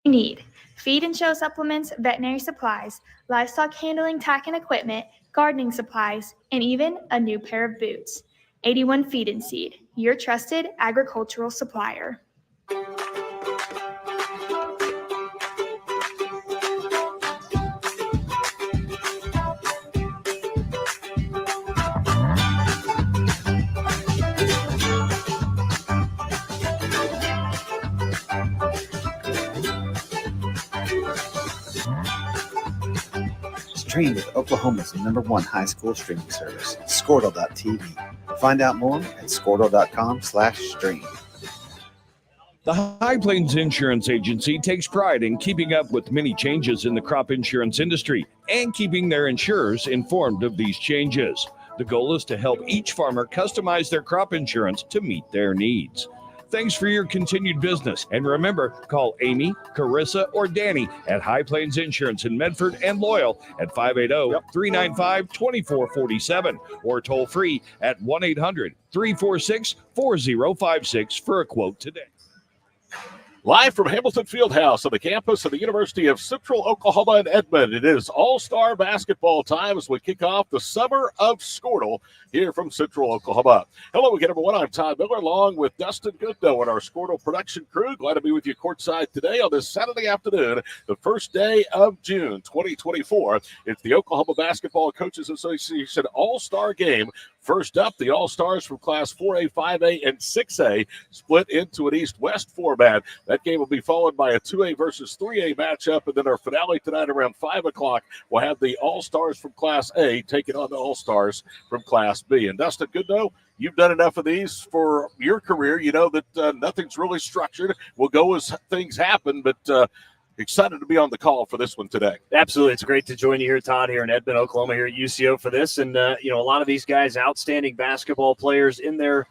you need: feed and show supplements, veterinary supplies, livestock handling, tack and equipment, gardening supplies, and even a new pair of boots. 81 Feed and Seed, your trusted agricultural supplier. Stream with Oklahoma's #1 high school streaming service, Squirtle.tv. Find out more at Squirtle.com/stream. The High Plains Insurance Agency takes pride in keeping up with many changes in the crop insurance industry and keeping their insurers informed of these changes. The goal is to help each farmer customize their crop insurance to meet their needs. Thanks for your continued business. And remember, call Amy, Carissa, or Danny at High Plains Insurance in Medford and Loyal at 580-395-2447 or toll free at 1-800-346-4056 for a quote today. Live from Hamilton Fieldhouse on the campus of the University of Central Oklahoma in Edmond, it is all-star basketball time as we kick off the Summer of Squirtle here from Central Oklahoma. Hello again, everyone. I'm Todd Miller along with Dustin Goodnow and our Squirtle production crew. Glad to be with you courtside today on this Saturday afternoon, the first day of June 2024. It's the Oklahoma Basketball Coaches Association All-Star Game. First up, the All-Stars from Class 4A, 5A, and 6A split into an East-West format. That game will be followed by a 2A versus 3A matchup, and then our finale tonight around 5 o'clock will have the All-Stars from Class A taking on the All-Stars from Class B. And Dustin Goodnow, you've done enough of these for your career. You know that nothing's really structured. We'll go as things happen, but excited to be on the call for this one today. Absolutely. It's great to join you here, Todd, here in Edmond, Oklahoma, here at UCO for this. And, a lot of these guys, outstanding basketball players in their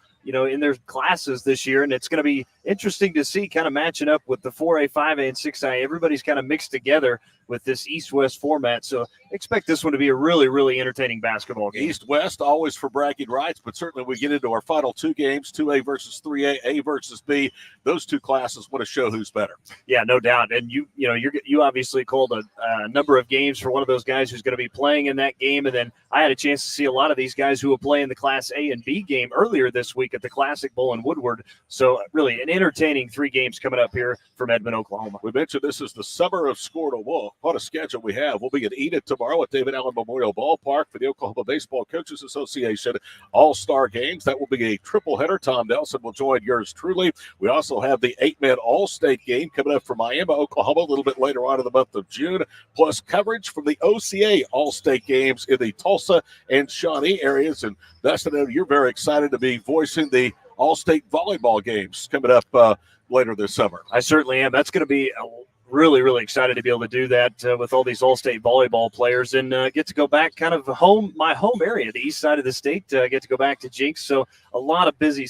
classes this year. And it's going to be interesting to see kind of matching up with the 4A, 5A, and 6A. Everybody's kind of mixed together with this East-West format. So expect this one to be a really, really entertaining basketball game. East-West, always for bragging rights, but certainly we get into our final two games, 2A versus 3A, A versus B. Those two classes want to show who's better. Yeah, no doubt. And you obviously called a number of games for one of those guys who's going to be playing in that game. And then I had a chance to see a lot of these guys who will play in the Class A and B game earlier this week at the Classic Bowl in Woodward. So really an entertaining 3 games coming up here from Edmond, Oklahoma. We mentioned this is the Summer of Squirtle. Well, what a schedule we have. We'll be at Enid tomorrow at David Allen Memorial Ballpark for the Oklahoma Baseball Coaches Association All-Star Games. That will be a triple header. Tom Nelson will join yours truly. We also have the 8-man All-State game coming up from Miami, Oklahoma, a little bit later on in the month of June, plus coverage from the OCA All-State games in the Tulsa and Shawnee areas. And Dustin, you're very excited to be voicing the All-State volleyball games coming up later this summer. I certainly am. That's going to be really, really excited to be able to do that with all these all-state volleyball players and get to go back kind of my home area, the east side of the state, get to go back to Jinx. So a lot of busy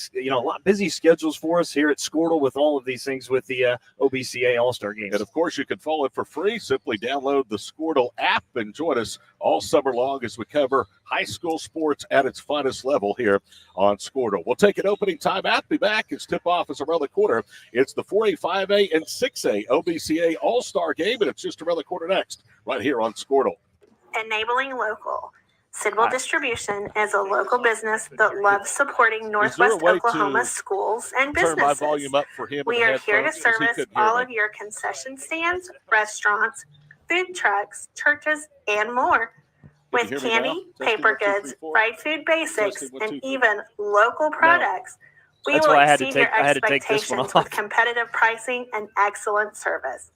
schedules for us here at Squirtle with all of these things with the OBCA All-Star Games. And, of course, you can follow it for free. Simply download the Squirtle app and join us all summer long as we cover high school sports at its finest level here on Squirtle. We'll take an opening timeout. Be back as tip-off is around the corner. It's the 4A, 5A, and 6A OBCA All-Star Game, and it's just around the corner next, right here on Squirtle. Enabling local. Sidwell Distribution is a local business that loves supporting Northwest Oklahoma schools and businesses. Turn my volume up for him. We are here to service all of your concession stands, restaurants, food trucks, churches, and more. With candy, paper goods, fried food basics, and even local products, we will exceed your expectations with competitive pricing and excellent service.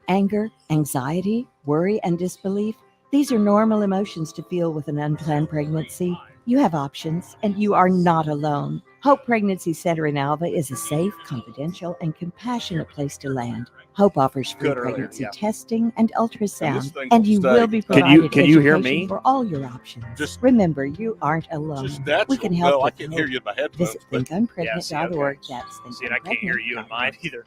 Anger, anxiety, worry, and disbelief, these are normal emotions to feel with an unplanned pregnancy. You have options, and you are not alone. Hope Pregnancy Center in Alva is a safe, confidential, and compassionate place to land. Hope offers free pregnancy testing and ultrasound, and you will be provided can you hear me? for all your options. Remember, you aren't alone. We can help. I can hear you in my headphones. Visit thinkunpregnant.org. That's See, and I can't hear you in mine either.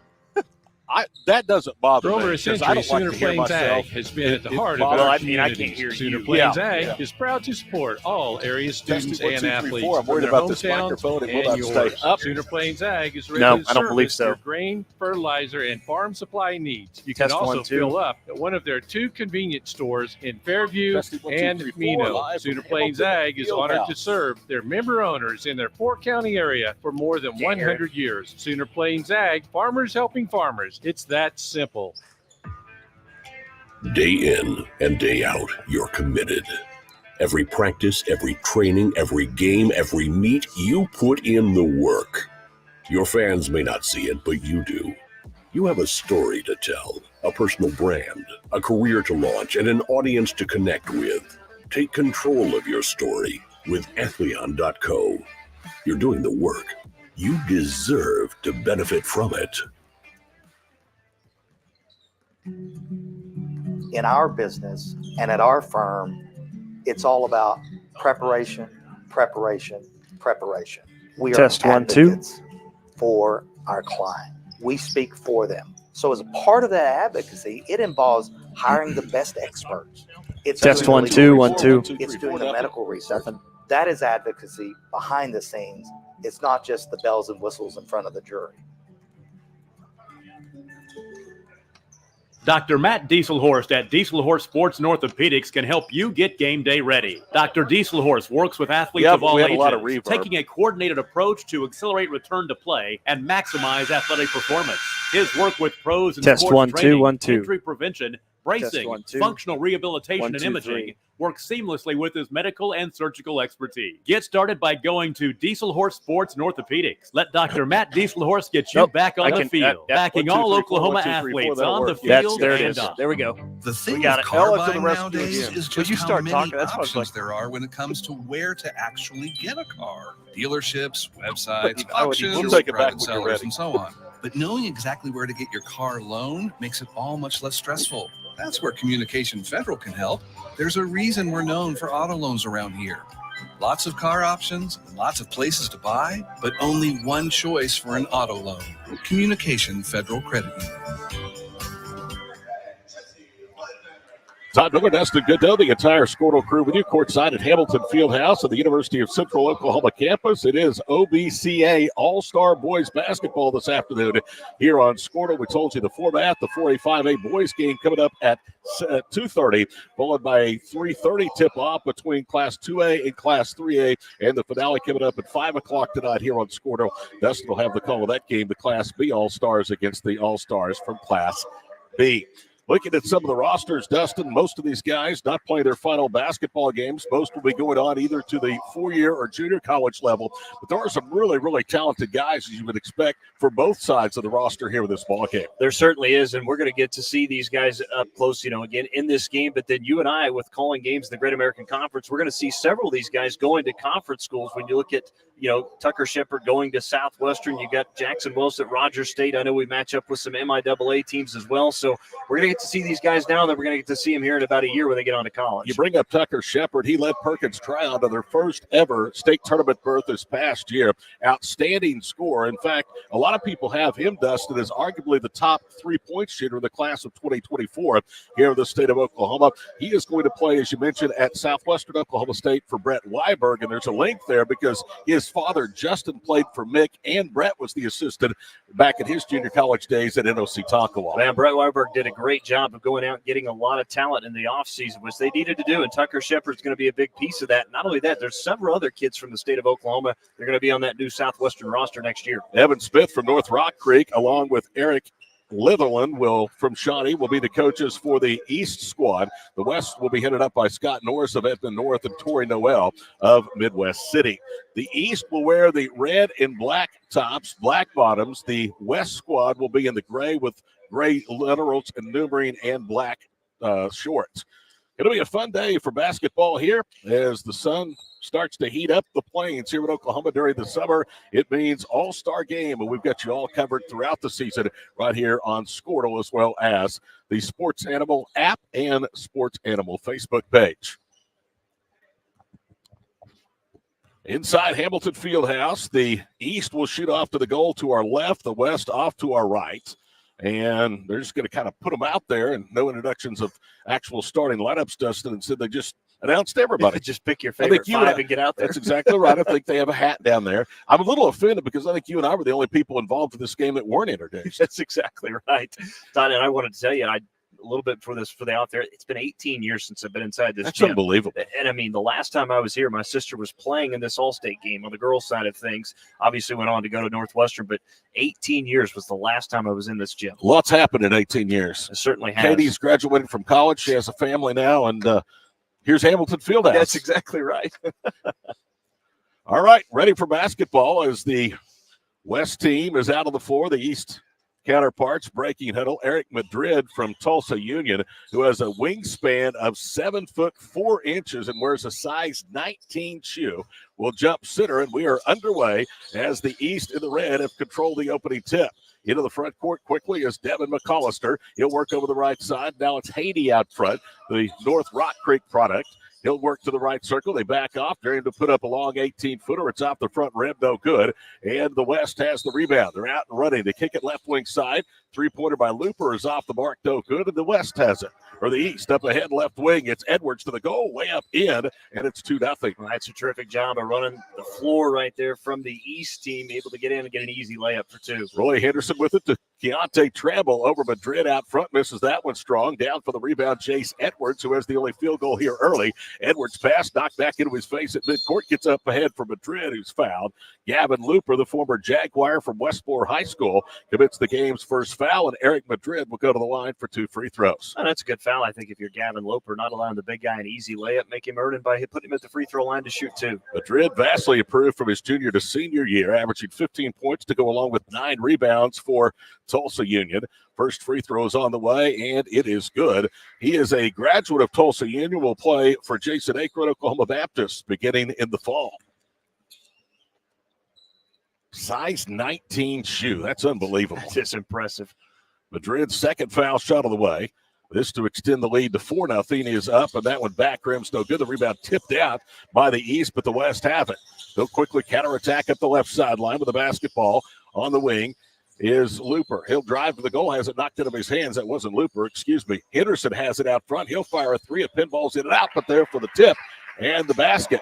that doesn't bother For me. over a 'cause I century, don't like Sooner to hear Plains Ag myself. has been at the It heart of bothers our I communities. can't hear Sooner you. Plains Yeah, Ag yeah. is proud to support all area students Testing, 1, and 2, 3, athletes 4. I'm from worried their about this hometowns microphone. It will and not stay yours. up. Sooner Plains Ag is ready No, to I don't believe service so. your grain, fertilizer, and farm supply needs. You Test can also 1, 2. fill up at one of their 2 convenience stores in Fairview Testing, 1, 2, and 3, 4, Mino. live Sooner from Plains Hamilton Ag is honored to Fieldhouse. serve their member owners in their 4-county area for more than 100 years. Sooner Plains Ag, farmers helping farmers. It's that simple. Day in and day out, you're committed. Every practice, every training, every game, every meet, you put in the work. Your fans may not see it, but you do. You have a story to tell, a personal brand, a career to launch, and an audience to connect with. Take control of your story with Athleon.co. You're doing the work. You deserve to benefit from it. In our business and at our firm, it's all about preparation, preparation, preparation. We Test are 1, 2. advocates for our client. We speak for them. So as a part of that advocacy, it involves hiring the best experts. It's Test doing 1, the 2, legal 1, 2. research. It's doing the medical research. That is advocacy behind the scenes. It's not just the bells and whistles in front of the jury. Dr. Matt Dieselhorst at Dieselhorst Sports and Orthopedics can help you get game day ready. Dr. Dieselhorst works with athletes of all we have a ages, lot of reverb. taking a coordinated approach to accelerate return to play and maximize athletic performance. His work with pros in Test sports 1, 2, training, 1, 2. injury prevention, bracing, 1, 2. functional rehabilitation, 1, and 2, imaging 3. works seamlessly with his medical and surgical expertise. Get started by going to Dieselhorst Sports and Orthopedics. Let Dr. Matt Dieselhorst get you Nope, back on I the can- field, backing 1, 2, all 3, 4, Oklahoma 1, 2, 3, 4, athletes that'll on the work. field There it and is. off. There we go. The thing got with it. car Now let's do the buying rest of the nowadays game. is Would just you how start many talking? That's what I was options like- there are when it comes to where to actually get a car. Dealerships, websites, I would- auctions, We'll take it back private when you're sellers, ready. and so on. But knowing exactly where to get your car loaned makes it all much less stressful. That's where Communication Federal can help. There's a reason we're known for auto loans around here. Lots of car options and lots of places to buy, but only one choice for an auto loan. Communication Federal Credit Union. Todd Miller, Dustin Goodo, the entire Squirtle crew with you courtside at Hamilton Fieldhouse at the University of Central Oklahoma campus. It is OBCA All-Star Boys Basketball this afternoon here on Squirtle. We told you the format, the 4A, 5A boys game coming up at 2:30, followed by a 3:30 tip-off between Class 2A and Class 3A, and the finale coming up at 5 o'clock tonight here on Squirtle. Dustin will have the call of that game, the Class B All-Stars against the All-Stars from Class B. Looking at some of the rosters, Dustin, most of these guys not playing their final basketball games. Most will be going on either to the four-year or junior college level. But there are some really, really talented guys, as you would expect, for both sides of the roster here with this ball game. There certainly is, and we're going to get to see these guys up close, again in this game. But then you and I, with calling games in the Great American Conference, we're going to see several of these guys going to conference schools. When you look at, Tucker Shepard going to Southwestern, you got Jackson Wilson at Rogers State. I know we match up with some MIAA teams as well. So we're going to get to see these guys now, and then we're going to get to see them here in about a year when they get on to college. You bring up Tucker Shepard. He led Perkins Tryout to their first ever state tournament berth this past year. Outstanding scorer. In fact, a lot of people have him, Dustin, as arguably the top three-point shooter in the class of 2024 here in the state of Oklahoma. He is going to play, as you mentioned, at Southwestern Oklahoma State for Brett Weiberg, and there's a link there because his father, Justin, played for Mick, and Brett was the assistant back in his junior college days at NOC Tonkawa. Man, Brett Weiberg did a great job of going out and getting a lot of talent in the offseason, which they needed to do, and Tucker Shepard's going to be a big piece of that. Not only that, there's several other kids from the state of Oklahoma. They're going to be on that new Southwestern roster next year. Evan Smith from North Rock Creek, along with Eric Litherland from Shawnee will be the coaches for the East squad. The West will be headed up by Scott Norris of Edmond North and Tori Noel of Midwest City. The East will wear the red and black tops, black bottoms. The West squad will be in the gray with gray laterals and numbering and black shorts. It'll be a fun day for basketball here as the sun starts to heat up the plains here in Oklahoma during the summer. It means all-star game, and we've got you all covered throughout the season right here on Squirtle, as well as the Sports Animal app and Sports Animal Facebook page. Inside Hamilton Fieldhouse, the East will shoot off to the goal to our left, the West off to our right. And they're just going to kind of put them out there, and no introductions of actual starting lineups, Dustin. Instead, they just announced everybody. Just pick your favorite five and get out there. That's exactly right. I think they have a hat down there. I'm a little offended because I think you and I were the only people involved in this game that weren't introduced. That's exactly right. Don, and I wanted to tell you, a little bit for the out there. It's been 18 years since I've been inside this gym. That's unbelievable. And I mean, the last time I was here, my sister was playing in this All-State game on the girls' side of things. Obviously went on to go to Northwestern, but 18 years was the last time I was in this gym. Lots happened in 18 years. It certainly has. Katie's graduated from college. She has a family now, and here's Hamilton Fieldhouse. That's exactly right. All right, ready for basketball as the West team is out on the floor. The East counterparts breaking huddle. Eric Madrid from Tulsa Union, who has a wingspan of 7'4" and wears a size 19 shoe, will jump center, and we are underway as the East in the red have controlled the opening tip. Into the front court quickly is Devin McAllister. He'll work over the right side. Now it's Haiti out front, the North Rock Creek product. He'll work to the right circle. They back off. Daring to put up a long 18-footer. It's off the front rim. No good. And the West has the rebound. They're out and running. They kick it left wing side. Three-pointer by Looper is off the mark. No good. And the West has it. Or the East up ahead left wing. It's Edwards to the goal. Way up in. And it's 2-0. Well, that's a terrific job of running the floor right there from the East team. Able to get in and get an easy layup for two. Roy Henderson with it to Keontae Tramble over Madrid out front. Misses that one strong. Down for the rebound, Jace Edwards, who has the only field goal here early. Edwards pass knocked back into his face at midcourt. Gets up ahead for Madrid, who's fouled. Gavin Looper, the former Jaguar from Westmore High School, commits the game's first foul, and Eric Madrid will go to the line for 2 free throws. And that's a good foul, I think, if you're Gavin Looper, not allowing the big guy an easy layup, make him earn it by putting him at the free throw line to shoot two. Madrid vastly improved from his junior to senior year, averaging 15 points to go along with 9 rebounds for Tulsa Union. First free throw is on the way, and it is good. He is a graduate of Tulsa Union, will play for Jason Akron, Oklahoma Baptist, beginning in the fall. Size 19 shoe. That's unbelievable. That's impressive. Madrid's second foul shot of the way. This to extend the lead to 4-0. Is up, and that one back rim's no good. The rebound tipped out by the East, but the West have it. They'll quickly counterattack up the left sideline with the basketball on the wing. Is Looper. He'll drive to the goal, has it knocked out of his hands. That wasn't Looper, excuse me. Henderson has it out front. He'll fire a three. A pinball's in and out, but there for the tip and the basket.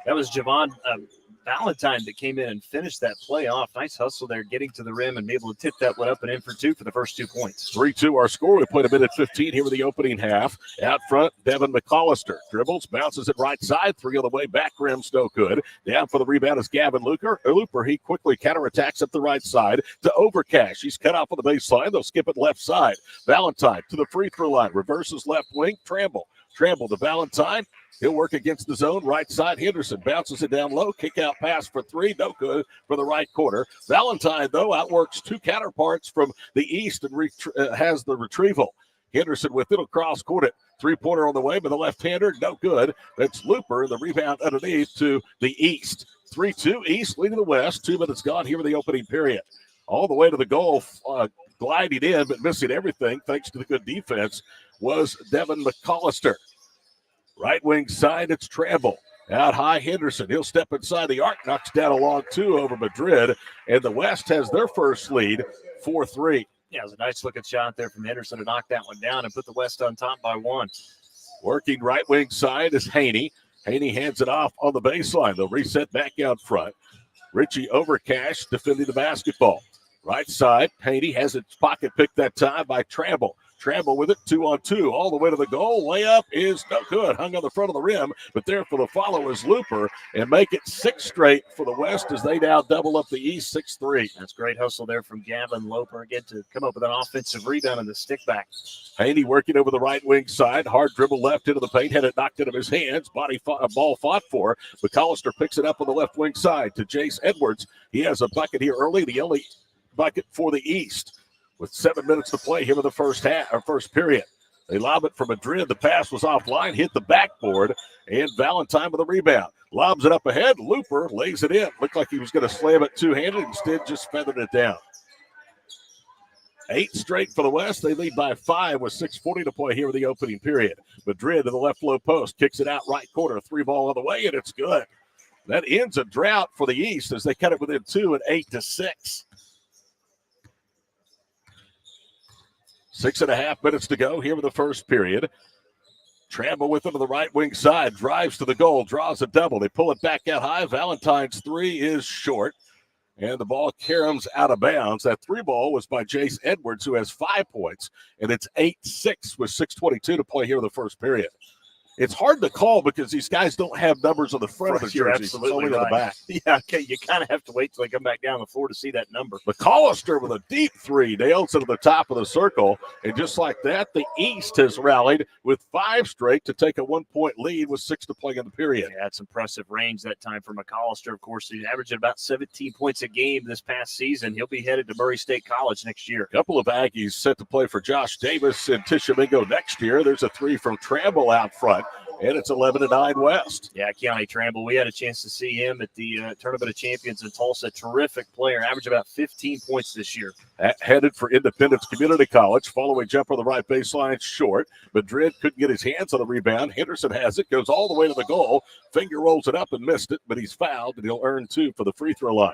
That was Javon Valentine that came in and finished that play off. Nice hustle there, getting to the rim and be able to tip that one up and in for two for the first 2 points. 3-2 our score. We played a minute 15 here with the opening half. Out front, Devin McAllister dribbles, bounces it right side, 3 on the way, back rim's no good. Down for the rebound is Gavin Looper. He quickly counterattacks up the right side to Overcash. He's cut off on the baseline. They'll skip it left side. Valentine to the free throw line, reverses left wing, Tramble to Valentine. He'll work against the zone. Right side, Henderson bounces it down low. Kick out pass for 3. No good for the right corner. Valentine, though, outworks 2 counterparts from the East and has the retrieval. Henderson with it, cross court it. 3-pointer on the way by the left-hander. No good. That's Looper. The rebound underneath to the East. 3-2 East leading the West. 2 minutes gone here in the opening period. All the way to the goal, gliding in but missing everything thanks to the good defense was Devin McAllister. Right wing side, it's Tramble. Out high, Henderson. He'll step inside the arc, knocks down a long 2 over Madrid, and the West has their first lead, 4-3. Yeah, it was a nice looking shot there from Henderson to knock that one down and put the West on top by 1. Working right wing side is Haney. Haney hands it off on the baseline. They'll reset back out front. Richie Overcash defending the basketball. Right side, Haney has its pocket picked that time by Tramble. Tramble with it, 2-on-2, all the way to the goal. Layup is no good. Hung on the front of the rim, but there for the follow is Looper and make it 6 straight for the West as they now double up the East 6-3. That's great hustle there from Gavin Looper again to come up with an offensive rebound in the stick back. Haney working over the right wing side. Hard dribble left into the paint. Had it knocked out of his hands. Ball fought for. McAllister picks it up on the left wing side to Jace Edwards. He has a bucket here early. The only bucket for the East. With 7 minutes to play here in the first period. They lob it for Madrid. The pass was offline, hit the backboard, and Valentine with a rebound. Lobs it up ahead. Looper lays it in. Looked like he was going to slam it two-handed. Instead, just feathered it down. 8 straight for the West. They lead by 5 with 6:40 to play here in the opening period. Madrid to the left low post. Kicks it out right corner. 3-ball on the way, and it's good. That ends a drought for the East as they cut it within 2 at 8-6. 6.5 minutes to go here in the first period. Tramble with him to the right wing side, drives to the goal, draws a double. They pull it back out high. Valentine's three is short, and the ball caroms out of bounds. That three ball was by Jace Edwards, who has 5 points, and it's 8-6 with 6:22 to play here in the first period. It's hard to call because these guys don't have numbers on the front of the jerseys. It's only on the back. Yeah, okay. You kind of have to wait till they come back down the floor to see that number. McAllister with a deep three nails it to the top of the circle. And just like that, the East has rallied with 5 straight to take a 1-point lead with 6 to play in the period. Yeah, that's impressive range that time for McAllister. Of course, he's averaging about 17 points a game this past season. He'll be headed to Murray State College next year. A couple of Aggies set to play for Josh Davis and Tishomingo next year. There's a three from Tramble out front. And it's 11-9 West. Yeah, Keontae Tramble. We had a chance to see him at the Tournament of Champions in Tulsa. Terrific player. Averaged about 15 points this year. Headed for Independence Community College. Follow-away jumper on the right baseline short. Madrid couldn't get his hands on the rebound. Henderson has it. Goes all the way to the goal. Finger rolls it up and missed it, but he's fouled, and he'll earn 2 for the free throw line.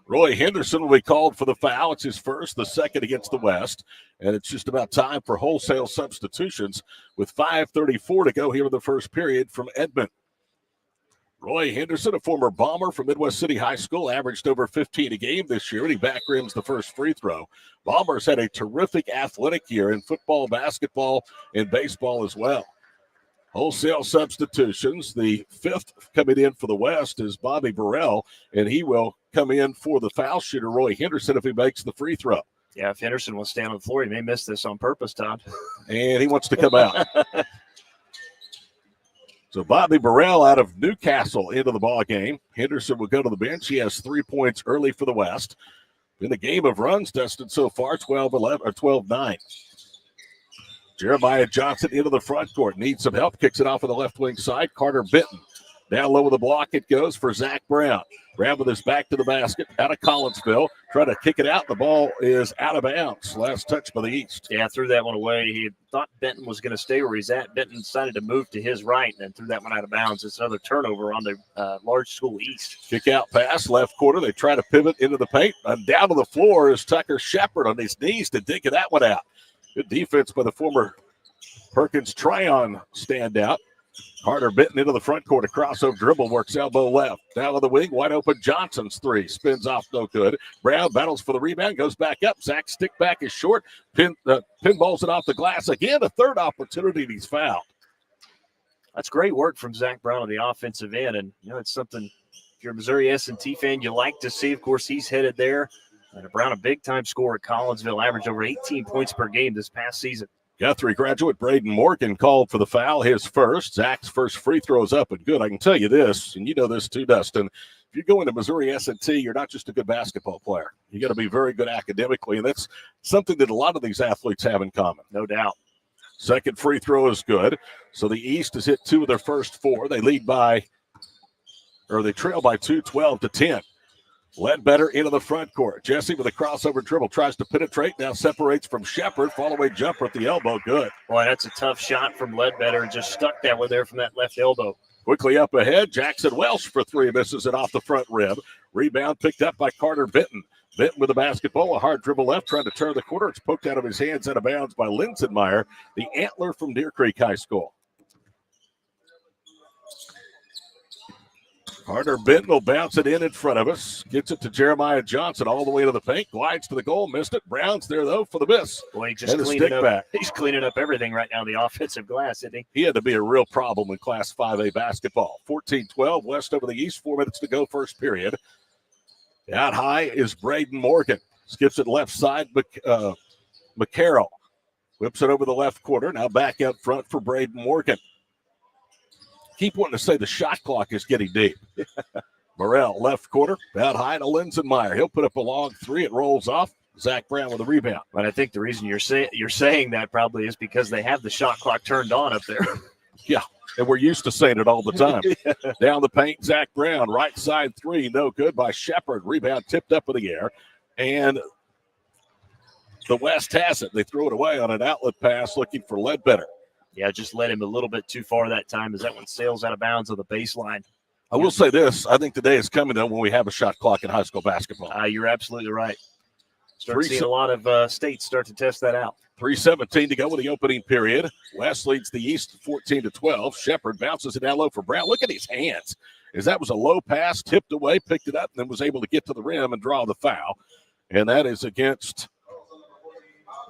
Roy Henderson will be called for the foul. It's his first, the second against the West. And it's just about time for wholesale substitutions with 5:34 to go here in the first period from Edmond. Roy Henderson, a former Bomber from Midwest City High School, averaged over 15 a game this year, and he back rims the first free throw. Bombers had a terrific athletic year in football, basketball, and baseball as well. Wholesale substitutions. The 5th coming in for the West is Bobby Burrell, and he will come in for the foul shooter, Roy Henderson, if he makes the free throw. Yeah, if Henderson will stand on the floor, he may miss this on purpose, Todd. And he wants to come out. So Bobby Burrell out of Newcastle into the ball game. Henderson will go to the bench. He has 3 points early for the West. In the game of runs, Dustin, so far, 12-11 or 12-9. Jeremiah Johnson into the front court. Needs some help. Kicks it off on the left wing side. Carter Benton. Down low with the block it goes for Zach Brown. Brown with his back to the basket. Out of Collinsville. Trying to kick it out. The ball is out of bounds. Last touch by the East. Yeah, threw that one away. He thought Benton was going to stay where he's at. Benton decided to move to his right and then threw that one out of bounds. It's another turnover on the large school East. Kick out pass. Left quarter. They try to pivot into the paint. And down to the floor is Tucker Shepard on his knees to dig that one out. Good defense by the former Perkins Tryon standout. Carter Benton into the front court. A crossover dribble works elbow left. Down on the wing, wide open. Johnson's three. Spins off, no good. Brown battles for the rebound, goes back up. Zach's stick back is short. Pinballs it off the glass again. A third opportunity, and he's fouled. That's great work from Zach Brown on the offensive end. And, you know, it's something, if you're a Missouri S&T fan, you like to see. Of course, he's headed there. And Brown, a big-time scorer at Collinsville, averaged over 18 points per game this past season. Guthrie graduate Braden Morgan called for the foul, his first. Zach's first free throw is up and good. I can tell you this, and you know this too, Dustin. If you go into Missouri S&T, you're not just a good basketball player. You got to be very good academically, and that's something that a lot of these athletes have in common. No doubt. Second free throw is good. So the East has hit 2 of their first 4. They trail by 2, 12-10. Ledbetter into the front court. Jesse with a crossover dribble tries to penetrate. Now separates from Shepard. Fall-away jumper at the elbow. Good. Boy, that's a tough shot from Ledbetter. Just stuck that one there from that left elbow. Quickly up ahead. Jackson Welsh for 3. Misses it off the front rib. Rebound picked up by Carter Benton. Benton with the basketball. A hard dribble left. Trying to turn the corner. It's poked out of his hands out of bounds by Linsenmeyer, the Antler from Deer Creek High School. Carter Benton will bounce it in front of us. Gets it to Jeremiah Johnson all the way to the paint. Glides to the goal. Missed it. Brown's there, though, for the miss. Boy, he just cleaning up. Back. He's cleaning up everything right now on the offensive glass, isn't he? He had to be a real problem in Class 5A basketball. 14-12, West over the East. 4 minutes to go, first period. Out high is Braden Morgan. Skips it left side. McCarroll whips it over the left quarter. Now back up front for Braden Morgan. Keep wanting to say the shot clock is getting deep. Morrell, left quarter, out high to Linsenmeyer. He'll put up a long 3. It rolls off. Zach Brown with a rebound. But I think the reason you're saying that probably is because they have the shot clock turned on up there. Yeah, and we're used to saying it all the time. Yeah. Down the paint, Zach Brown, right side 3, no good by Shepard. Rebound tipped up in the air. And the West has it. They throw it away on an outlet pass looking for Ledbetter. Yeah, just led him a little bit too far that time as that one sails out of bounds on the baseline. I will say this. I think the day is coming, though, when we have a shot clock in high school basketball. You're absolutely right. Start seeing a lot of states start to test that out. 3:17 to go with the opening period. West leads the East 14-12. Shepard bounces it down low for Brown. Look at his hands. As that was a low pass, tipped away, picked it up, and then was able to get to the rim and draw the foul. And that is against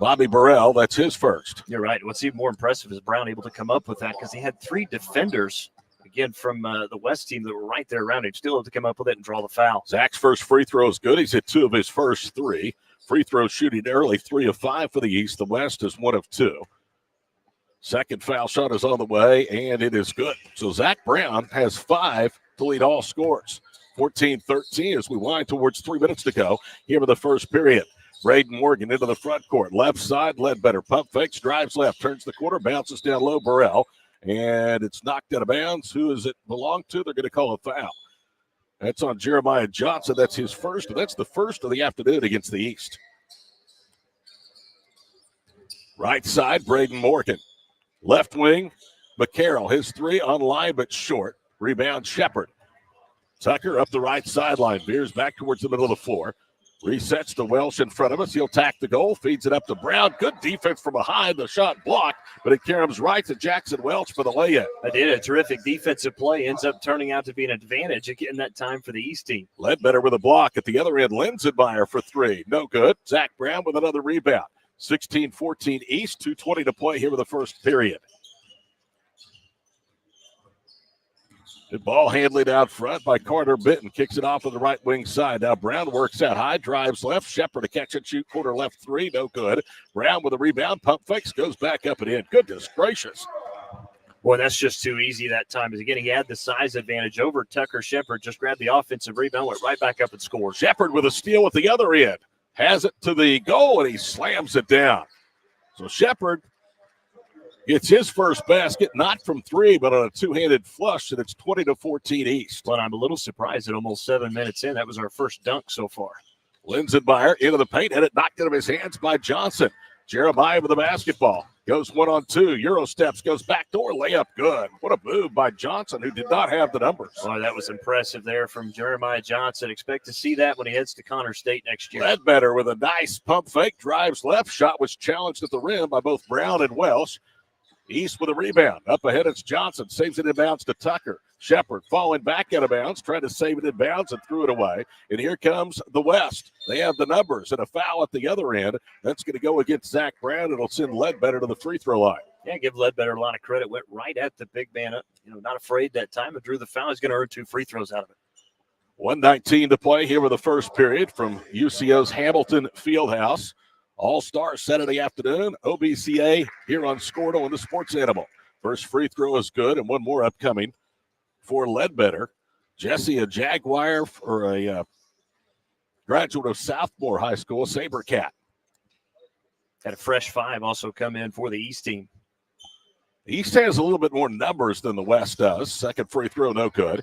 Bobby Burrell. That's his first. You're right. What's even more impressive is Brown able to come up with that because he had 3 defenders, again, from the West team that were right there around him, still able to come up with it and draw the foul. Zach's first free throw is good. He's hit 2 of his first 3. Free throw shooting early, 3 of 5 for the East. The West is 1 of 2. Second foul shot is on the way, and it is good. So Zach Brown has 5 to lead all scores. 14-13 as we wind towards 3 minutes to go here in the first period. Braden Morgan into the front court. Left side, Ledbetter. Pump fakes, drives left, turns the corner, bounces down low, Burrell. And it's knocked out of bounds. Who does it belong to? They're going to call a foul. That's on Jeremiah Johnson. That's his first, and that's the first of the afternoon against the East. Right side, Braden Morgan. Left wing, McCarroll. His 3 on line but short. Rebound, Shepard. Tucker up the right sideline. Veers back towards the middle of the floor. Resets to Welsh in front of us. He'll tack the goal. Feeds it up to Brown. Good defense from behind. The shot blocked, but it comes right to Jackson Welch for the layup. I did a terrific defensive play. Ends up turning out to be an advantage again that time for the East team. Ledbetter with a block. At the other end, Linsenmeyer for 3. No good. Zach Brown with another rebound. 16-14 East. 2:20 to play here with the first period. The ball handled out front by Carter Benton. Kicks it off on the right wing side. Now Brown works out high, drives left. Shepard a catch and shoot, corner left 3. No good. Brown with a rebound. Pump fakes, goes back up and in. Goodness gracious. Boy, that's just too easy that time. As again, he had the size advantage over Tucker. Shepard just grabbed the offensive rebound, went right back up and scored. Shepard with a steal at the other end. Has it to the goal, and he slams it down. So Shepard gets his first basket, not from 3, but on a 2-handed flush, and it's 20-14 East. But I'm a little surprised at almost 7 minutes in. That was our first dunk so far. Linsenmeyer into the paint, had it knocked out of his hands by Johnson. Jeremiah with the basketball. Goes 1-on-2. Euro steps, goes backdoor, layup good. What a move by Johnson, who did not have the numbers. Boy, that was impressive there from Jeremiah Johnson. Expect to see that when he heads to Connor State next year. Ledbetter with a nice pump fake, drives left. Shot was challenged at the rim by both Brown and Welsh. East with a rebound. Up ahead, it's Johnson. Saves it in bounds to Tucker. Shepard falling back out of bounds, trying to save it in bounds and threw it away. And here comes the West. They have the numbers and a foul at the other end. That's going to go against Zach Brown. It'll send Ledbetter to the free throw line. Yeah, give Ledbetter a lot of credit. Went right at the big man up. Not afraid that time and drew the foul. He's going to earn 2 free throws out of it. 1:19 to play here with the first period from UCO's Hamilton Fieldhouse. All-Star Saturday afternoon, OBCA here on Scordo and the Sports Animal. First free throw is good, and one more upcoming for Ledbetter. Jesse, a Jaguar or a graduate of Southmore High School, SaberCat. Had a fresh 5 also come in for the East team. The East has a little bit more numbers than the West does. Second free throw, no good.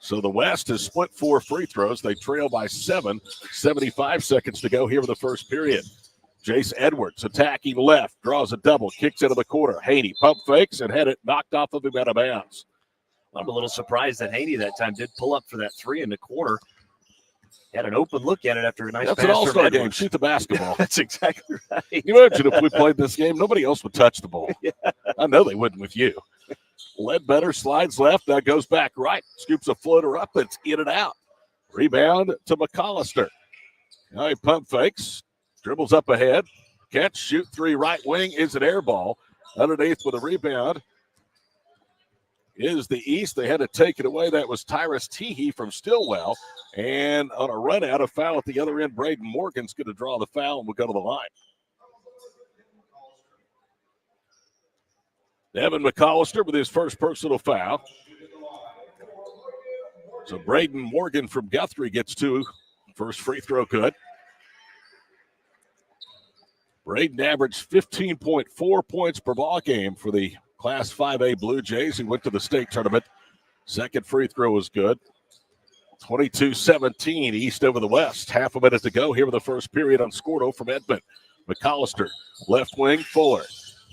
So the West has split 4 free throws. They trail by 7. 75 seconds to go here in the first period. Jace Edwards attacking left, draws a double, kicks into the corner. Haney pump fakes and had it knocked off of him out of bounds. I'm a little surprised that Haney that time did pull up for that 3 in the corner. Had an open look at it after a nice pass. That's an all-star game. Shoot the basketball. That's exactly right. Can you imagine if we played this game? Nobody else would touch the ball. Yeah. I know they wouldn't with you. Ledbetter slides left. Now goes back right. Scoops a floater up. It's in and out. Rebound to McAllister. Now he pump fakes. Dribbles up ahead. Catch, shoot 3 right wing is an air ball. Underneath with a rebound is the East. They had to take it away. That was Tyrus Teehee from Stillwell. And on a run out, a foul at the other end, Braden Morgan's going to draw the foul and we'll go to the line. Evan McAllister with his first personal foul. So Braden Morgan from Guthrie gets 2. First free throw good. Braden averaged 15.4 points per ball game for the Class 5A Blue Jays, who went to the state tournament. Second free throw was good. 22-17 East over the West. Half a minute to go here with the first period on Scordo from Edmond. McAllister, left wing, Fuller.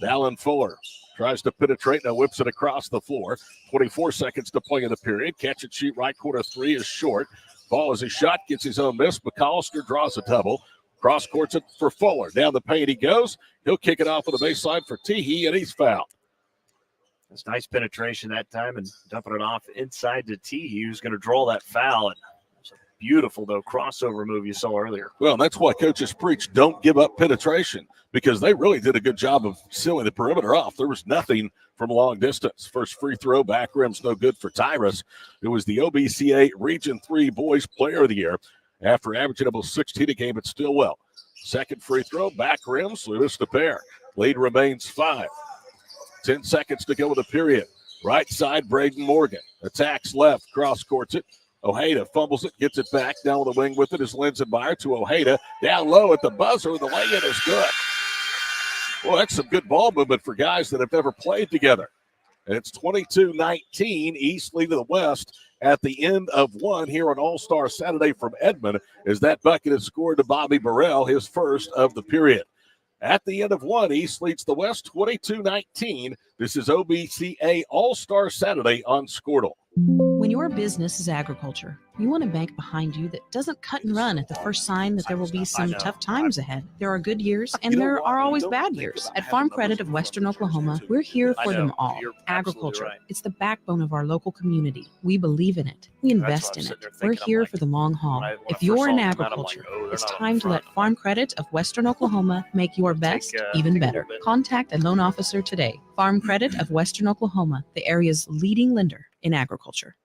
Dallin Fuller tries to penetrate, now whips it across the floor. 24 seconds to play in the period. Catch and shoot right corner 3 is short. Ball is a shot, gets his own miss. McAllister draws a double. Cross courts it for Fuller. Down the paint he goes. He'll kick it off on the baseline for Teehee, and he's fouled. That's nice penetration that time and dumping it off inside to Teehee, who's going to draw that foul. And it's a beautiful, though, crossover move you saw earlier. Well, that's why coaches preach don't give up penetration, because they really did a good job of sealing the perimeter off. There was nothing from long distance. First free throw, back rim's no good for Tyrus. It was the OBCA Region 3 Boys Player of the Year. After averaging about 16 a game at Stillwell. Second free throw, back rims, we missed a pair. Lead remains 5. 10 seconds to go in the period. Right side, Braden Morgan. Attacks left, cross courts it. Ojeda fumbles it, gets it back. Down the wing with it is Linsenmeyer to Ojeda. Down low at the buzzer, the lay-in is good. Well, that's some good ball movement for guys that have never played together. And it's 22-19, East lead to the West at the end of one here on All-Star Saturday from Edmond, as that bucket is scored to Bobby Burrell, his first of the period. At the end of one, East leads the West 22-19. This is OBCA All-Star Saturday on Squirtle. When your business is agriculture, you want a bank behind you that doesn't cut and run at the first sign that there will be some tough times ahead. There are good years and there are always bad years. At Farm Credit of Western Oklahoma, we're here for them all. Agriculture, it's the backbone of our local community. We believe in it. We invest in it. We're here for the long haul. If you're in agriculture, it's time to let Farm Credit of Western Oklahoma make your best even better. Contact a loan officer today. Farm Credit of Western Oklahoma, the area's leading lender in agriculture.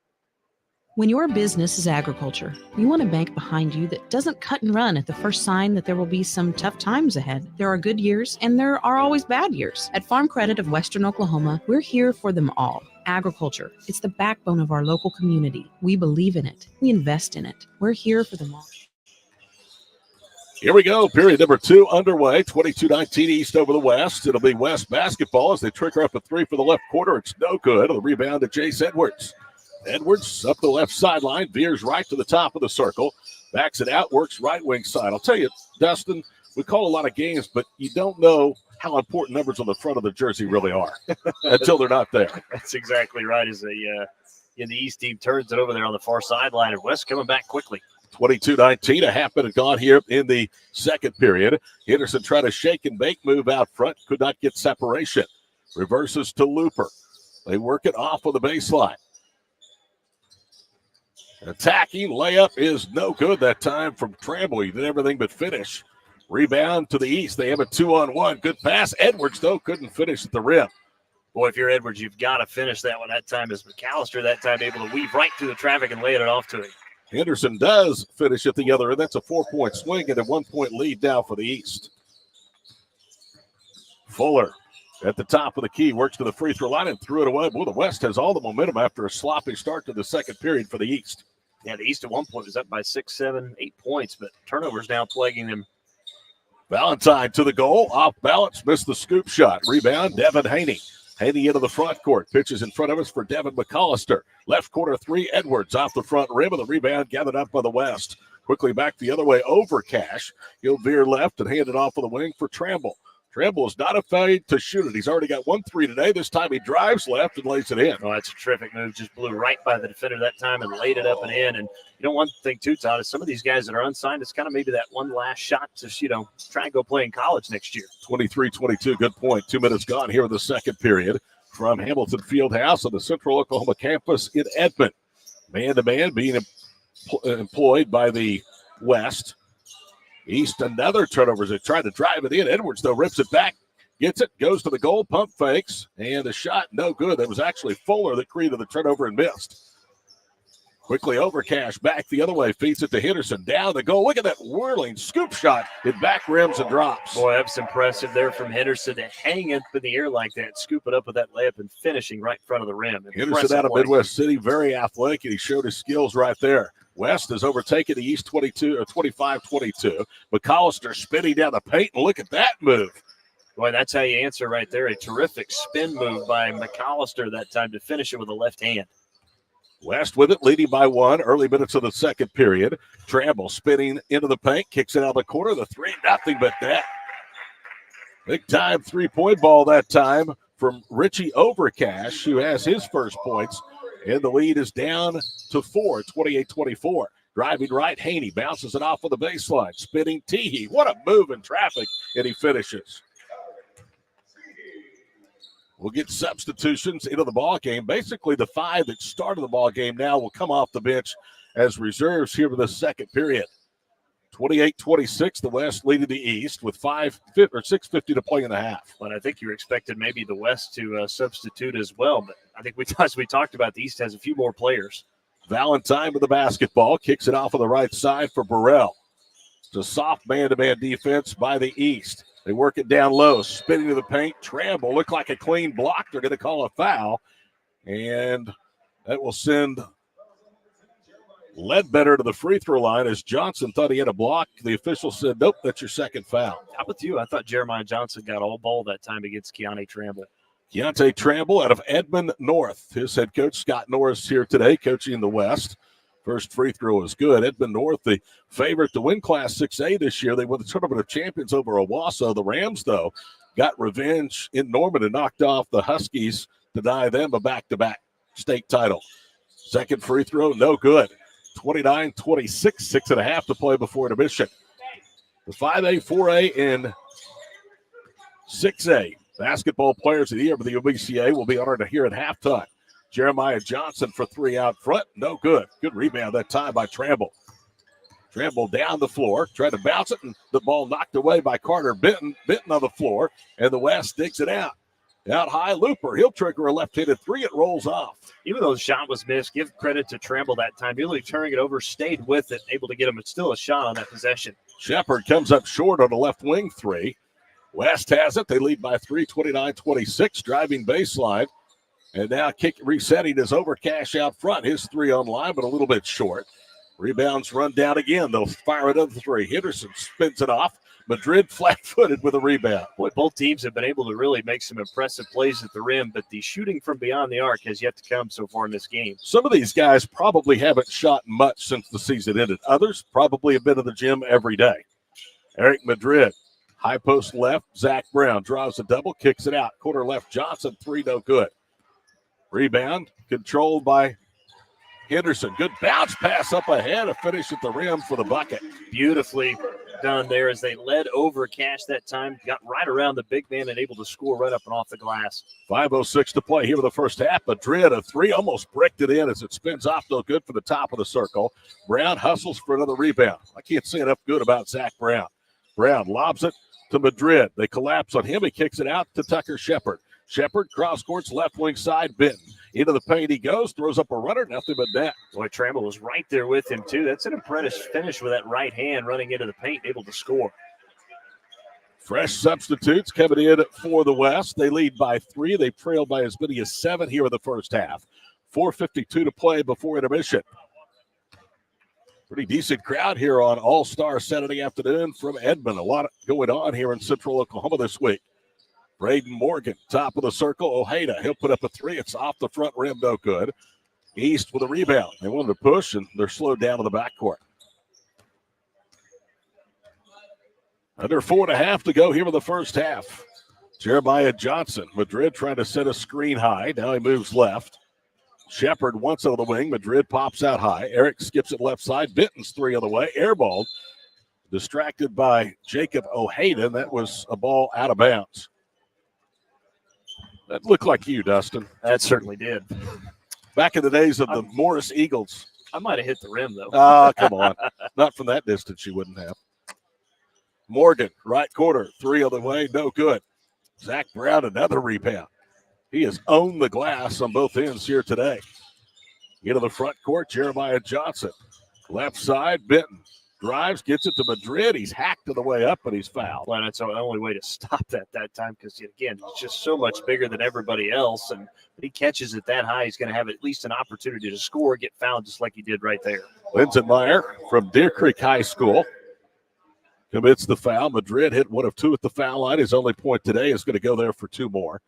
When your business is agriculture, you want a bank behind you that doesn't cut and run at the first sign that there will be some tough times ahead. There are good years and there are always bad years. At Farm Credit of Western Oklahoma, we're here for them all. Agriculture, it's the backbone of our local community. We believe in it. We invest in it. We're here for them all. Here we go, period number 2 underway, 22-19 East over the West. It'll be West basketball as they trigger up a 3 for the left quarter. It's no good. The rebound to Jace Edwards. Edwards up the left sideline, veers right to the top of the circle, backs it out, works right wing side. I'll tell you, Dustin, we call a lot of games, but you don't know how important numbers on the front of the jersey really are until they're not there. That's exactly right. As the East team turns it over there on the far sideline, and West coming back quickly. 22-19, a half minute gone here in the second period. Henderson tried a shake and bake move out front, could not get separation. Reverses to Looper. They work it off on the baseline. Attacking layup is no good that time from Tramble. He did everything but finish. Rebound to the East. They have a 2-on-1. Good pass. Edwards, though, couldn't finish at the rim. Boy, if you're Edwards, you've got to finish that one. That time is McAllister. That time able to weave right through the traffic and lay it off to him. Henderson does finish at the other end. That's a 4-point swing and a 1-point lead now for the East. Fuller at the top of the key, works to the free throw line and threw it away. Boy, the West has all the momentum after a sloppy start to the second period for the East. Yeah, the East at one point was up by 6, 7, 8 points, but turnovers now plaguing them. Valentine to the goal, off balance, missed the scoop shot. Rebound, Devin Haney. Haney into the front court, pitches in front of us for Devin McAllister. Left corner 3, Edwards off the front rim, and the rebound gathered up by the West. Quickly back the other way over Cash. He'll veer left and hand it off on the wing for Tramble. Tramble is not afraid to shoot it. He's already got 1 3 today. This time he drives left and lays it in. Oh, that's a terrific move. Just blew right by the defender that time and laid it up and in. And you know, one thing too, Todd, is some of these guys that are unsigned, it's kind of maybe that one last shot to, try and go play in college next year. 23-22, good point. 2 minutes gone here in the second period from Hamilton Fieldhouse on the Central Oklahoma campus in Edmond. Man-to-man being employed by the West. East, another turnover as they tried to drive it in. Edwards, though, rips it back, gets it, goes to the goal, pump fakes, and the shot no good. That was actually Fuller that created the turnover and missed. Quickly over Cash, back the other way, feeds it to Henderson, down the goal. Look at that whirling scoop shot. It back rims and drops. Boy, that's impressive there from Henderson to hang it in the air like that, scoop it up with that layup and finishing right in front of the rim. Henderson out of Midwest City, very athletic, and he showed his skills right there. West has overtaken the East 25-22. McAllister spinning down the paint, and look at that move. Boy, that's how you answer right there. A terrific spin move by McAllister that time to finish it with a left hand. West with it, leading by 1, early minutes of the second period. Tramble spinning into the paint, kicks it out of the corner. The 3, nothing but net. Big time 3-point ball that time from Richie Overcash, who has his first points. And the lead is down to 4, 28-24. Driving right, Haney bounces it off of the baseline. Spinning Teehee. What a move in traffic, and he finishes. We'll get substitutions into the ball game. Basically, the 5 that started the ball game now will come off the bench as reserves here for the second period. 28-26, the West leading the East with 6:50 to play in the half. But I think you were expected maybe the West to substitute as well. But I think as we talked about, the East has a few more players. Valentine with the basketball, kicks it off on the right side for Burrell. It's a soft man-to-man defense by the East. They work it down low, spinning to the paint. Tramble looked like a clean block. They're going to call a foul, and that will send Ledbetter to the free throw line as Johnson thought he had a block. The official said, nope, that's your second foul. How about you? I thought Jeremiah Johnson got all ball that time against Keontae Tramble. Keontae Tramble out of Edmond North. His head coach, Scott Norris, here today, coaching the West. First free throw is good. Edmond North, the favorite to win Class 6A this year. They won the Tournament of Champions over Owasso. The Rams, though, got revenge in Norman and knocked off the Huskies to deny them a back-to-back state title. Second free throw, no good. 29-26, 6.5 to play before intermission. The 5A, 4A, and 6A basketball players of the year for the OBCA will be honored here at halftime. Jeremiah Johnson for 3 out front. No good. Good rebound that time by Tramble. Tramble down the floor. Tried to bounce it, and the ball knocked away by Carter Benton. Benton on the floor, and the West digs it out. Out high, Looper. He'll trigger a left-handed 3. It rolls off. Even though the shot was missed, give credit to Tramble that time. Really turning it over, stayed with it, able to get him. It's still a shot on that possession. Shepard comes up short on the left wing 3. West has it. They lead by 3, 29-26, driving baseline. And now resetting his Overcash out front. His 3 on line, but a little bit short. Rebounds run down again. They'll fire another 3. Henderson spins it off. Madrid flat-footed with a rebound. Boy, both teams have been able to really make some impressive plays at the rim, but the shooting from beyond the arc has yet to come so far in this game. Some of these guys probably haven't shot much since the season ended. Others probably have been to the gym every day. Eric Madrid, high post left. Zach Brown draws a double, kicks it out. Corner left, Johnson, 3, no good. Rebound controlled by Henderson. Good bounce pass up ahead. A finish at the rim for the bucket. Beautifully done there as they led Overcash that time. Got right around the big man and able to score right up and off the glass. 5:06 to play here in the first half. Madrid, a 3, almost bricked it in as it spins off. No good for the top of the circle. Brown hustles for another rebound. I can't say enough good about Zach Brown. Brown lobs it to Madrid. They collapse on him. He kicks it out to Tucker Shepard. Shepard, cross courts, left wing side, Benton. Into the paint he goes, throws up a runner, nothing but net. Boy, Tramble was right there with him, too. That's an impressive finish with that right hand running into the paint, able to score. Fresh substitutes coming in for the West. They lead by 3. They trail by as many as 7 here in the first half. 4:52 to play before intermission. Pretty decent crowd here on All-Star Saturday afternoon from Edmond. A lot going on here in Central Oklahoma this week. Braden Morgan, top of the circle. Ojeda, he'll put up a 3. It's off the front rim, no good. East with a rebound. They wanted to push, and they're slowed down to the backcourt. Under 4.5 to go here in the first half. Jeremiah Johnson. Madrid trying to set a screen high. Now he moves left. Shepard once on the wing. Madrid pops out high. Eric skips it left side. Benton's 3 on the way. Airball. Distracted by Jacob Ojeda. That was a ball out of bounds. That looked like you, Dustin. That certainly did. Back in the days of the Morris Eagles. I might have hit the rim, though. Come on. Not from that distance, you wouldn't have. Morgan, right corner, 3 on the way, no good. Zach Brown, another rebound. He has owned the glass on both ends here today. Into the front court, Jeremiah Johnson. Left side, Benton. Drives, gets it to Madrid. He's hacked on the way up, but he's fouled. Well, that's the only way to stop that time because, again, he's just so much bigger than everybody else. And if he catches it that high, he's going to have at least an opportunity to score, get fouled just like he did right there. Linsenmeyer from Deer Creek High School commits the foul. Madrid hit 1 of 2 at the foul line. His only point today is going to go there for 2 more.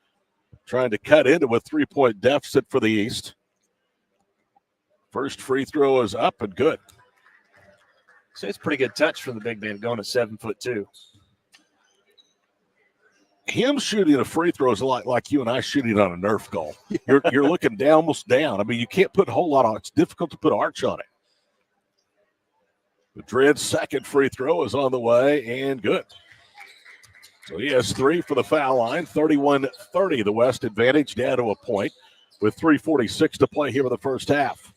Trying to cut into a 3-point deficit for the East. First free throw is up and good. So it's a pretty good touch from the big man going to 7'2". Him shooting a free throw is a lot like you and I shooting on a Nerf goal. You're looking down, almost down. I mean, you can't put a whole lot on it. It's difficult to put arch on it. Madrid's second free throw is on the way and good. So he has 3 for the foul line, 31-30, the West advantage down to a point with 3:46 to play here in the first half.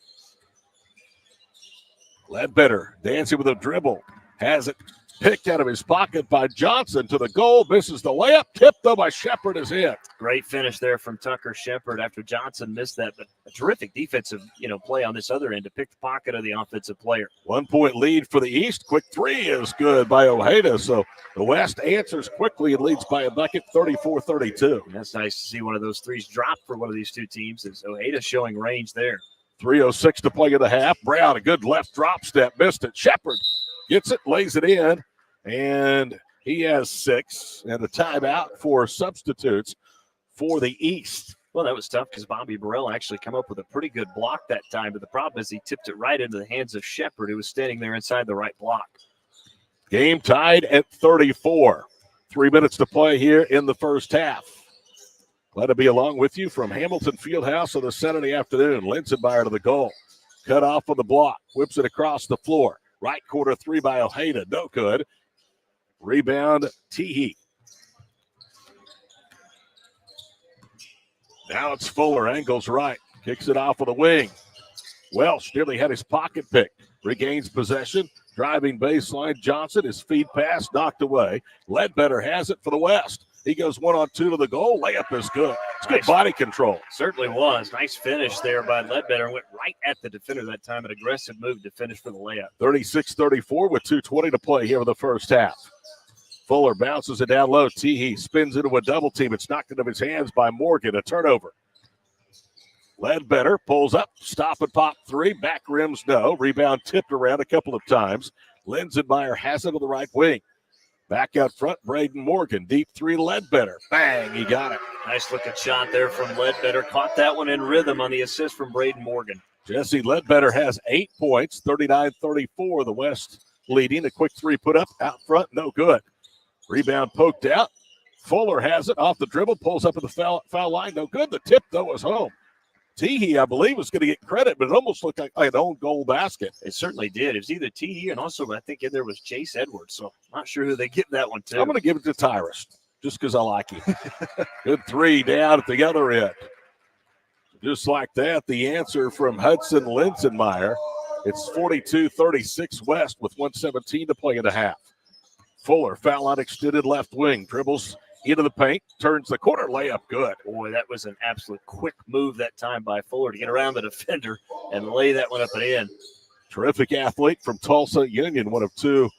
Ledbetter dancing with a dribble, has it picked out of his pocket by Johnson to the goal, misses the layup, tipped though by Shepard is in. Great finish there from Tucker Shepard after Johnson missed that, but a terrific defensive, play on this other end to pick the pocket of the offensive player. 1 point lead for the East. Quick three is good by Ojeda. So the West answers quickly and leads by a bucket, 34-32. That's nice to see one of those threes drop for one of these two teams. As Ojeda showing range there. 3:06 to play in the half. Brown, a good left drop step, missed it. Shepard gets it, lays it in, and he has 6. And a timeout for substitutes for the East. Well, that was tough because Bobby Burrell actually come up with a pretty good block that time. But the problem is he tipped it right into the hands of Shepard, who was standing there inside the right block. Game tied at 34. 3 minutes to play here in the first half. Glad to be along with you from Hamilton Fieldhouse on the Saturday afternoon. Linsenmeyer to the goal. Cut off on the block. Whips it across the floor. Right corner three by Ojeda. No good. Rebound, Teehee. Now it's Fuller. Angles right. Kicks it off of the wing. Welsh nearly had his pocket picked. Regains possession. Driving baseline. Johnson. His feed pass knocked away. Ledbetter has it for the West. He goes 1-on-2 to the goal. Layup is good. It's good body control. Certainly was. Nice finish there by Ledbetter. Went right at the defender that time. An aggressive move to finish for the layup. 36-34 with 2:20 to play here in the first half. Fuller bounces it down low. Teehee spins into a double team. It's knocked out of his hands by Morgan. A turnover. Ledbetter pulls up. Stop and pop three. Back rims no. Rebound tipped around a couple of times. Linsenmeyer has it on the right wing. Back out front, Braden Morgan. Deep three, Ledbetter. Bang, he got it. Nice looking shot there from Ledbetter. Caught that one in rhythm on the assist from Braden Morgan. Jesse Ledbetter has 8 points, 39-34. The West leading. A quick three put up out front, no good. Rebound poked out. Fuller has it off the dribble, pulls up at the foul line, no good. The tip, though, was home. Teehee, I believe, was going to get credit, but it almost looked like an own goal basket. It certainly did. It was either Teehee and also I think in there was Chase Edwards, so I'm not sure who they give that one to. I'm going to give it to Tyrus just because I like him. Good three down at the other end. Just like that, the answer from Hudson Linsenmeyer. It's 42-36 West with 1:17 to play in the half. Fuller, foul line extended left wing, dribbles into the paint, turns the corner, layup good. Boy, that was an absolute quick move that time by Fuller to get around the defender and lay that one up and in. Terrific athlete from Tulsa Union, one of 2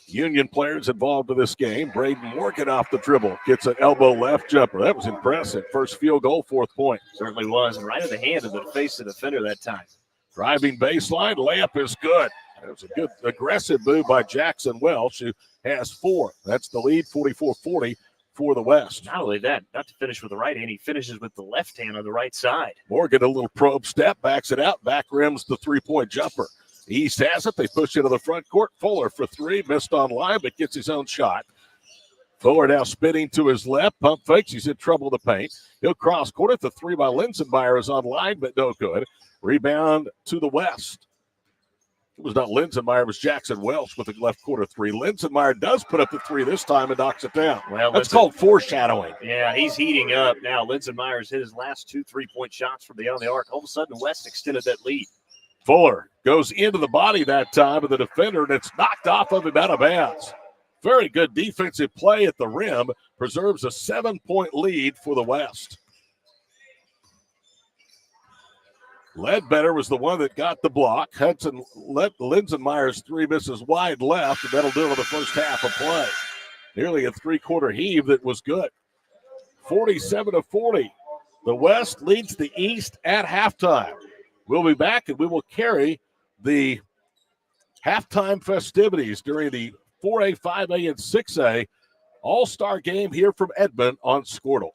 Union players involved in this game. Braden Morgan off the dribble, gets an elbow left jumper. That was impressive. First field goal, 4th point. Certainly was, and right in the hand of the face of the defender that time. Driving baseline, layup is good. That was a good aggressive move by Jackson Welsh, who has 4. That's the lead, 44-40. For the West. Not only that, not to finish with the right hand, he finishes with the left hand on the right side. Morgan, a little probe step, backs it out, back rims the three-point jumper. East has it. They push into the front court. Fuller for 3, missed on line, but gets his own shot. Fuller now spinning to his left, pump fakes. He's in trouble in the paint. He'll cross court at the 3 by Linsenmeyer is on line, but no good. Rebound to the West. It was not Linsenmeyer, it was Jackson Welsh with the left corner 3. Linsenmeyer does put up the 3 this time and knocks it down. Well, that's called foreshadowing. Yeah, he's heating up now. Linsenmeyer's hit his last 2 3-point shots from beyond the arc. All of a sudden, the West extended that lead. Fuller goes into the body that time of the defender, and it's knocked off of him out of bounds. Very good defensive play at the rim. Preserves a 7-point lead for the West. Ledbetter was the one that got the block. Hudson Linsenmeyer's 3 misses wide left, and that'll do it in the first half of play. Nearly a 3-quarter heave that was good. 47-40. The West leads the East at halftime. We'll be back, and we will carry the halftime festivities during the 4A, 5A, and 6A All-Star game here from Edmond on Squirtle.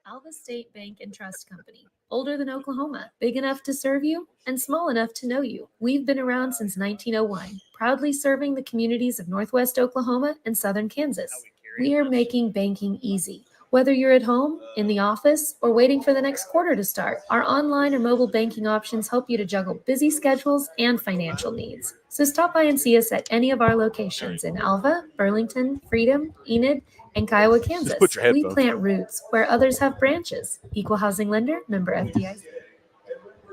Alva State Bank and Trust Company. Older than Oklahoma, big enough to serve you, and small enough to know you. We've been around since 1901, proudly serving the communities of Northwest Oklahoma and Southern Kansas. We are making banking easy. Whether you're at home, in the office, or waiting for the next quarter to start, our online or mobile banking options help you to juggle busy schedules and financial needs. So stop by and see us at any of our locations in Alva, Burlington, Freedom, Enid, and Kiowa, Kansas. put your We headphones plant roots where others have branches. Equal housing lender, member FDIC.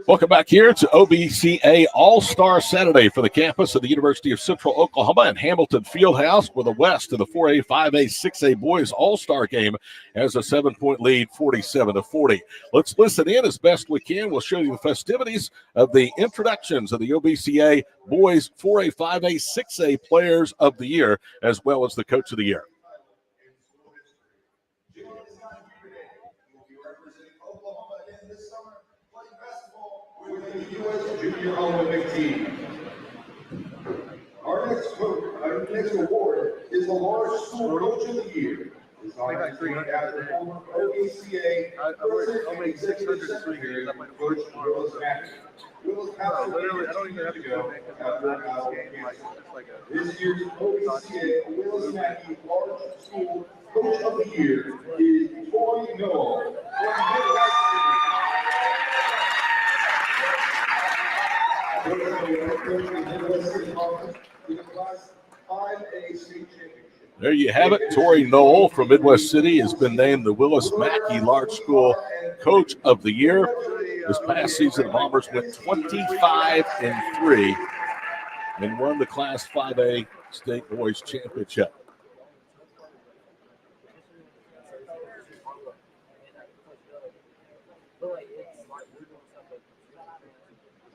Welcome back here to OBCA All-Star Saturday for the campus of the University of Central Oklahoma and Hamilton Fieldhouse, where the West of the 4A, 5A, 6A boys All-Star game has a 7-point lead, 47-40. Let's listen in as best we can. We'll show you the festivities of the introductions of the OBCA boys 4A, 5A, 6A players of the year, as well as the coach of the year. With the U.S. Junior Olympic team. Our next award is the Large School Coach of the Year. It's honored after former OBCA President and Executive Secretary Coach Willis Mackey. Willis passed away 2 years ago after a battle with cancer. This year's OBCA Willis Mackey Large School Coach of the Year is Tori Noel. There you have it. Tori Noel from Midwest City has been named the Willis Mackey Large School Coach of the Year. This past season, the Bombers went 25-3 and won the Class 5A State Boys Championship.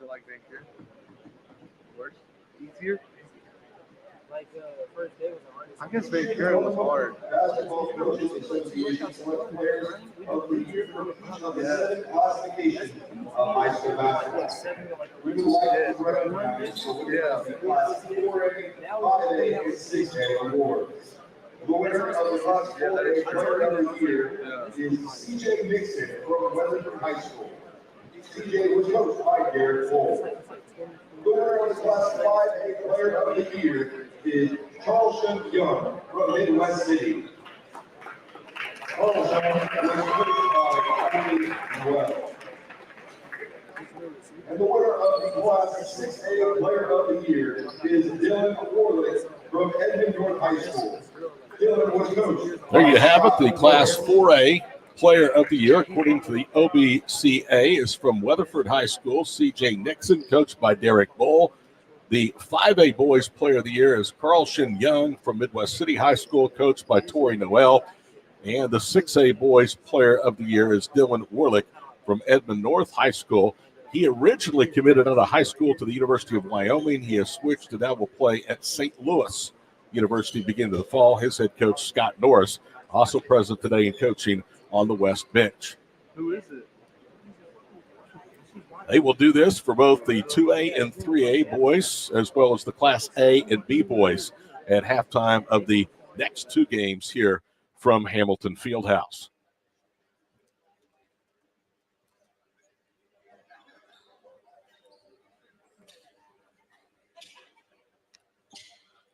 Like back here? Worse? Easier? Like first day was hard. I guess Vancouver was hard. Basketball Coaches Association select players of the year from each of the 7 classifications of high school basketball. We would like to recognize the Class 4A, 5A, and 6A awards. The winner of the Class 4A Player of the Year is CJ Nixon from Weatherford High School. CJ was coached by Garrett Cole. The winner of the Class 5A Player of the Year is Charleston Young from Midwest City. Charleston was coached by Andy Well. And the winner of the Class 6A Player of the Year is Dylan Orlick from Edmond North High School. Dylan was coached. There you have it, the Class 4A Player of the Year, according to the OBCA, is from Weatherford High School, C.J. Nixon, coached by Derek Bull. The 5A Boys Player of the Year is Carlson Young from Midwest City High School, coached by Tori Noel. And the 6A Boys Player of the Year is Dylan Warlick from Edmond North High School. He originally committed out of high school to the University of Wyoming. He has switched and now will play at St. Louis University beginning of the fall. His head coach, Scott Norris, also present today in coaching on the West bench. Who is it? They will do this for both the 2A and 3A boys, as well as the Class A and B boys at halftime of the next 2 games here from Hamilton Fieldhouse.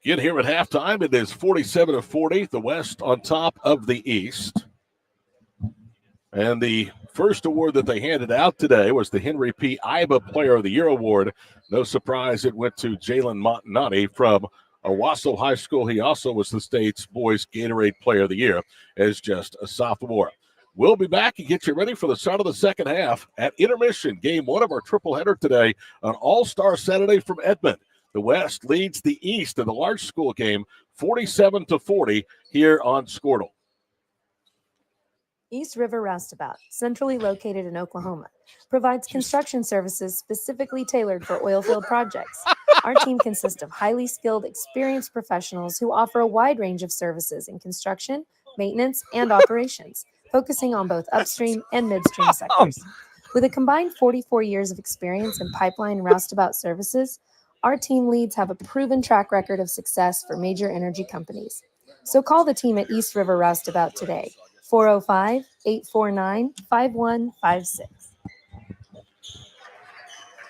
Again, here at halftime, it is 47-40, the West on top of the East. And the first award that they handed out today was the Henry P. Iba Player of the Year Award. No surprise, it went to Jalen Montanati from Owasso High School. He also was the state's Boys Gatorade Player of the Year as just a sophomore. We'll be back and get you ready for the start of the second half at intermission. Game 1 of our triple-header today on All-Star Saturday from Edmond. The West leads the East in the large school game 47-40 here on Squirtle. East River Roustabout, centrally located in Oklahoma, provides construction services specifically tailored for oilfield projects. Our team consists of highly skilled, experienced professionals who offer a wide range of services in construction, maintenance, and operations, focusing on both upstream and midstream sectors. With a combined 44 years of experience in pipeline and roustabout services, our team leads have a proven track record of success for major energy companies. So call the team at East River Roustabout today, 405-849-5156.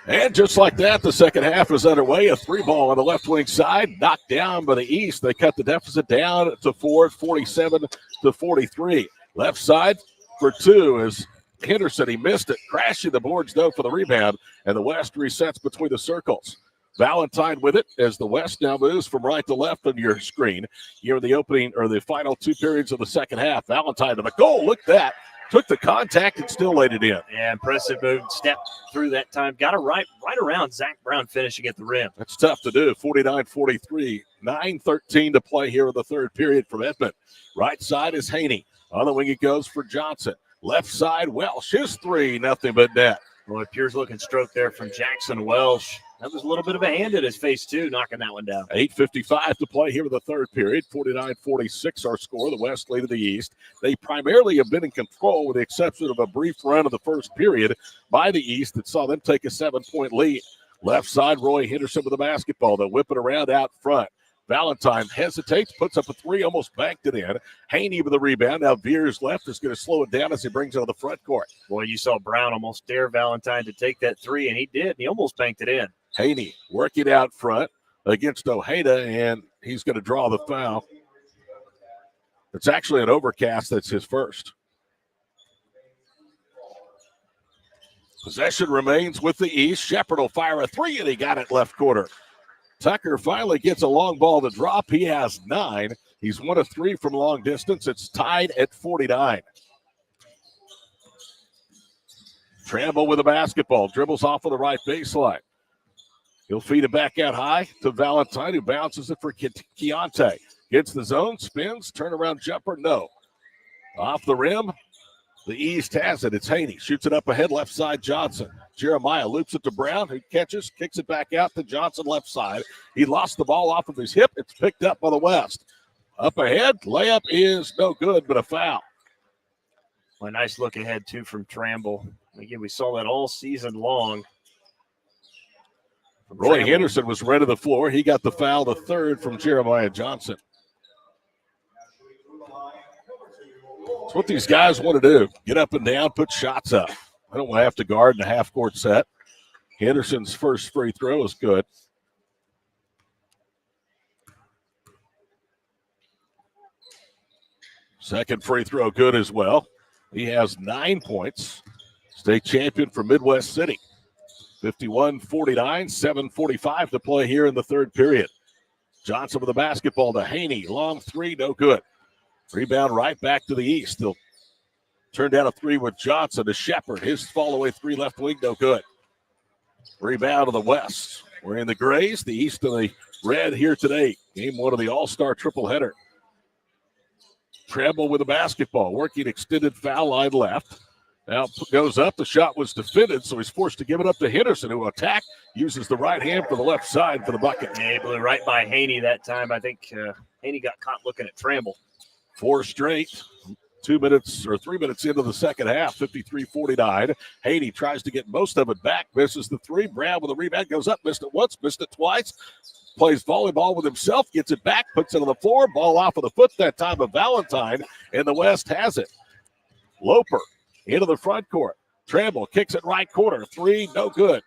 And just like that, the second half is underway. A 3-ball on the left wing side, knocked down by the East. They cut the deficit down to 4, 47-43. Left side for 2 is Henderson. He missed it, crashing the boards though for the rebound, and the West resets between the circles. Valentine with it as the West now moves from right to left on your screen. Here in the opening or the final 2 periods of the second half. Valentine to the goal. Look at that. Took the contact and still laid it in. Yeah, impressive move. Stepped through that time. Got it right around Zach Brown finishing at the rim. That's tough to do. 49-43. 9:13 to play here in the third period from Edmond. Right side is Haney. On the wing it goes for Johnson. Left side, Welsh. His 3, nothing but net. Well, a Pierce looking stroke there from Jackson Welsh. That was a little bit of a hand at his face, too, knocking that one down. 8:55 to play here in the third period. 49-46 our score. The West lead of the East. They primarily have been in control with the exception of a brief run of the first period by the East that saw them take a 7-point lead. Left side, Roy Henderson with the basketball. They'll whip it around out front. Valentine hesitates, puts up a 3, almost banked it in. Haney with the rebound. Now Veers left is going to slow it down as he brings it to the front court. Boy, you saw Brown almost dare Valentine to take that 3, and he did. And he almost banked it in. Haney working out front against Ojeda, and he's going to draw the foul. It's actually an overcast. That's his first. Possession remains with the East. Shepard will fire a 3, and he got it left corner. Tucker finally gets a long ball to drop. He has 9. He's 1 of 3 from long distance. It's tied at 49. Tramble with the basketball. Dribbles off of the right baseline. He'll feed it back out high to Valentine, who bounces it for Keontae. Gets the zone, spins, turnaround jumper, no. Off the rim, the East has it. It's Haney. Shoots it up ahead, left side, Johnson. Jeremiah loops it to Brown, who catches, kicks it back out to Johnson, left side. He lost the ball off of his hip. It's picked up by the West. Up ahead, layup is no good, but a foul. Well, a nice look ahead, too, from Tramble. Again, we saw that all season long. Roy Henderson was right to the floor. He got the foul, the 3rd from Jeremiah Johnson. That's what these guys want to do. Get up and down, put shots up. I don't want to have to guard in a half-court set. Henderson's first free throw is good. Second free throw good as well. He has 9 points. State champion for Midwest City. 51-49, 7:45 to play here in the third period. Johnson with the basketball to Haney. Long 3, no good. Rebound right back to the East. They'll turn down a 3 with Johnson to Shepard. His fall-away 3 left wing, no good. Rebound to the West. We're in the grays, the East and the red here today. Game 1 of the All-Star triple-header. Tramble with the basketball. Working extended foul line left. Now goes up. The shot was defended, so he's forced to give it up to Henderson, who attack, uses the right hand for the left side for the bucket. Yeah, he blew right by Haney that time. I think Haney got caught looking at Tramble. 4 straight. 2 minutes or 3 minutes into the second half, 53-49. Haney tries to get most of it back, misses the 3. Brown with the rebound, goes up, missed it once, missed it twice. Plays volleyball with himself, gets it back, puts it on the floor. Ball off of the foot that time of Valentine, and the West has it. Loper into the front court. Tramble kicks it right corner. 3, no good.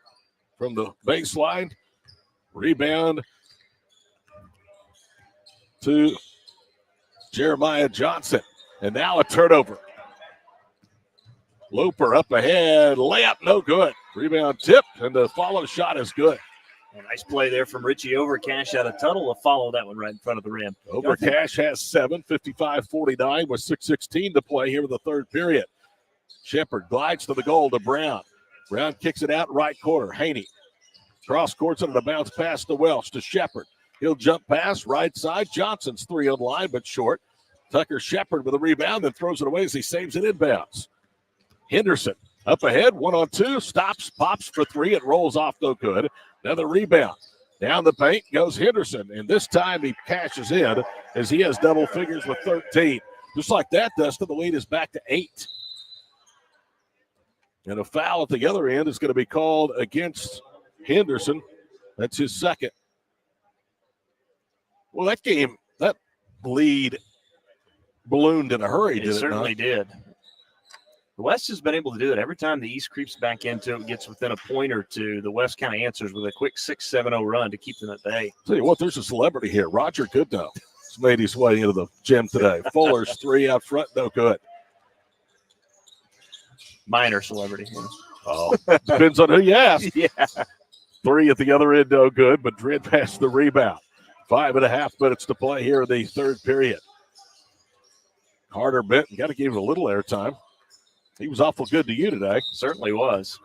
From the baseline, rebound to Jeremiah Johnson. And now a turnover. Loper up ahead. Layup, no good. Rebound tip, and the follow shot is good. A nice play there from Richie Overcash out of tunnel to follow that one right in front of the rim. Overcash has 7, 55-49 with 6:16 to play here in the third period. Shepard glides to the goal to Brown. Brown kicks it out right corner. Haney cross courts it and a bounce pass to Welsh to Shepard. He'll jump pass right side. Johnson's 3 on line, but short. Tucker Shepard with a rebound, then throws it away as he saves it inbounds. Henderson up ahead, 1-on-2, stops, pops for 3. It rolls off, no good. Another rebound. Down the paint goes Henderson, and this time he cashes in as he has double figures with 13. Just like that, Dustin, the lead is back to 8. And a foul at the other end is going to be called against Henderson. That's his second. Well, that lead ballooned in a hurry, did it certainly not? did. The West has been able to do it. Every time the East creeps back into it, gets within a point or two, the West kind of answers with a quick 6-7-0 run to keep them at bay. Tell you what, there's a celebrity here. Roger Goodnow has made his way into the gym today. Fuller's 3 out front, no good. Minor celebrity. Oh, depends on who you ask. Yeah. 3 at the other end, no good. Madrid passed the rebound. 5.5 minutes to play here in the third period. Carter Benton, got to give him a little airtime. He was awful good to you today. Certainly was.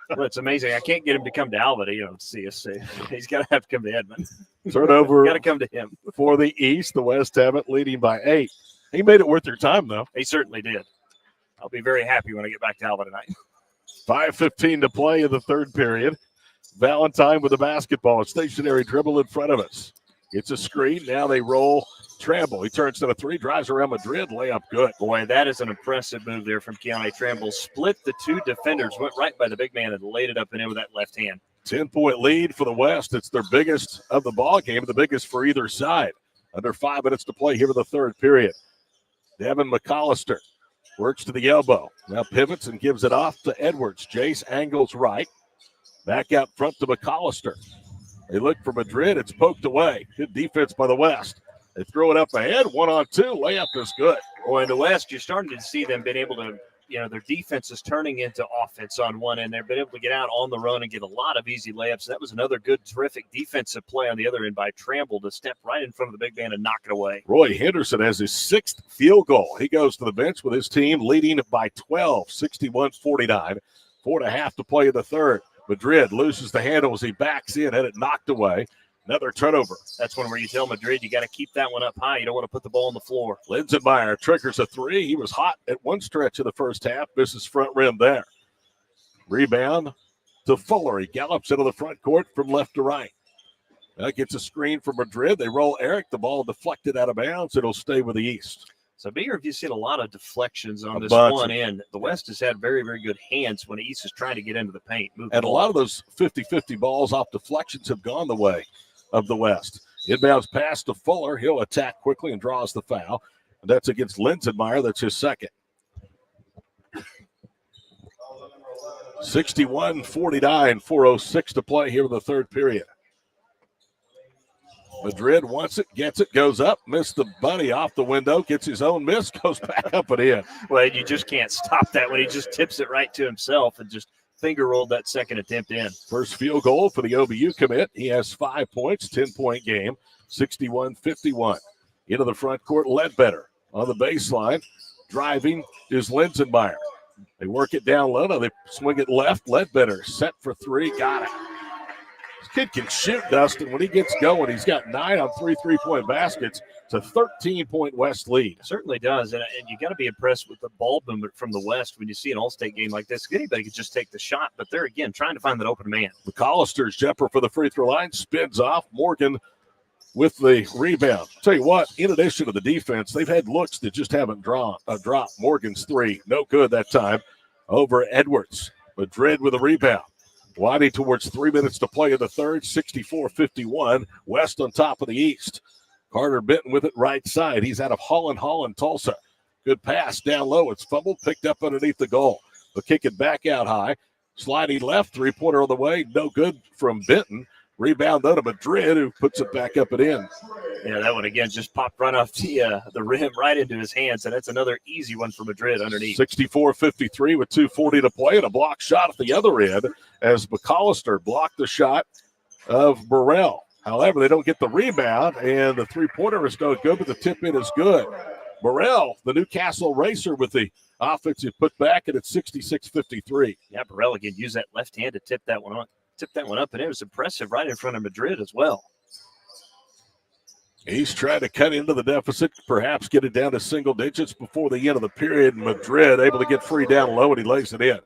Well, it's amazing. I can't get him to come to Alva to, CSC. He's got to have to come to Edmond. Turnover. Got to come to him. For the East, the West have it leading by 8. He made it worth their time, though. He certainly did. I'll be very happy when I get back to Alva tonight. 5:15 to play in the third period. Valentine with the basketball. A stationary dribble in front of us. Gets a screen. Now they roll Tramble. He turns to the 3, drives around Madrid, layup good. Boy, that is an impressive move there from Keontae Tramble. Split the 2 defenders, went right by the big man and laid it up and in with that left hand. 10-point lead for the West. It's their biggest of the ball game, the biggest for either side. Under 5 minutes to play here in the third period. Devin McAllister works to the elbow. Now pivots and gives it off to Edwards. Jace angles right. Back out front to McAllister. They look for Madrid. It's poked away. Good defense by the West. They throw it up ahead. 1-on-2. Layup is good. Boy, in the West, you're starting to see them being able to, their defense is turning into offense on one end. They've been able to get out on the run and get a lot of easy layups. That was another good, terrific defensive play on the other end by Tramble to step right in front of the big man and knock it away. Roy Henderson has his 6th field goal. He goes to the bench with his team leading by 12, 61-49. 4.5 to play in the third. Madrid loses the handle as he backs in, had it knocked away. Another turnover. That's one where you tell Madrid you got to keep that one up high. You don't want to put the ball on the floor. Linsenmeyer triggers a 3. He was hot at one stretch of the first half. Misses front rim there. Rebound to Fuller. He gallops into the front court from left to right. That gets a screen from Madrid. They roll Eric. The ball deflected out of bounds. It'll stay with the East. So, Beer, have you seen a lot of deflections on this one end? The West has had very, very good hands when the East is trying to get into the paint. And a lot of those 50-50 balls off deflections have gone the way of the West. Inbounds pass to Fuller. He'll attack quickly and draws the foul. And that's against Linsenmeyer. That's his second. 61-49, 4:06 to play here in the third period. Madrid wants it, gets it, goes up, missed the bunny off the window, gets his own miss, goes back up and in. Well, you just can't stop that when he just tips it right to himself and just finger rolled that second attempt in. First field goal for the OBU commit. He has 5 points, 10-point game, 61-51. Into the front court, Ledbetter on the baseline. Driving is Linsenmeyer. They work it down low. Now they swing it left. Ledbetter set for 3. Got it. This kid can shoot, Dustin. When he gets going, he's got 9 on 3 3-point baskets. It's a 13-point West lead. Certainly does. And you got to be impressed with the ball movement from the West when you see an all-state game like this. Anybody could just take the shot, but they're, again, trying to find that open man. McAllister's jumper for the free throw line spins off. Morgan with the rebound. Tell you what, in addition to the defense, they've had looks that just haven't dropped. Morgan's 3, no good that time over Edwards. Madrid with a rebound. Winding towards 3 minutes to play in the third, 64-51. West on top of the East. Carter Benton with it right side. He's out of Holland, Tulsa. Good pass down low. It's fumbled, picked up underneath the goal. They'll kick it back out high. Sliding left, 3-pointer on the way. No good from Benton. Rebound, though, to Madrid, who puts it back up and in. Yeah, that one, again, just popped right off the rim right into his hands, and that's another easy one for Madrid underneath. 64-53 with 2:40 to play, and a block shot at the other end as McAllister blocked the shot of Burrell. However, they don't get the rebound, and the 3-pointer is no good, but the tip-in is good. Burrell, the Newcastle Racer, with the offensive putback, and it's 66-53. Yeah, Burrell, again, used that left hand to tip that one on. Tipped that one up, and it was impressive right in front of Madrid as well. He's trying to cut into the deficit, perhaps get it down to single digits before the end of the period. Madrid able to get free down low, and he lays it in.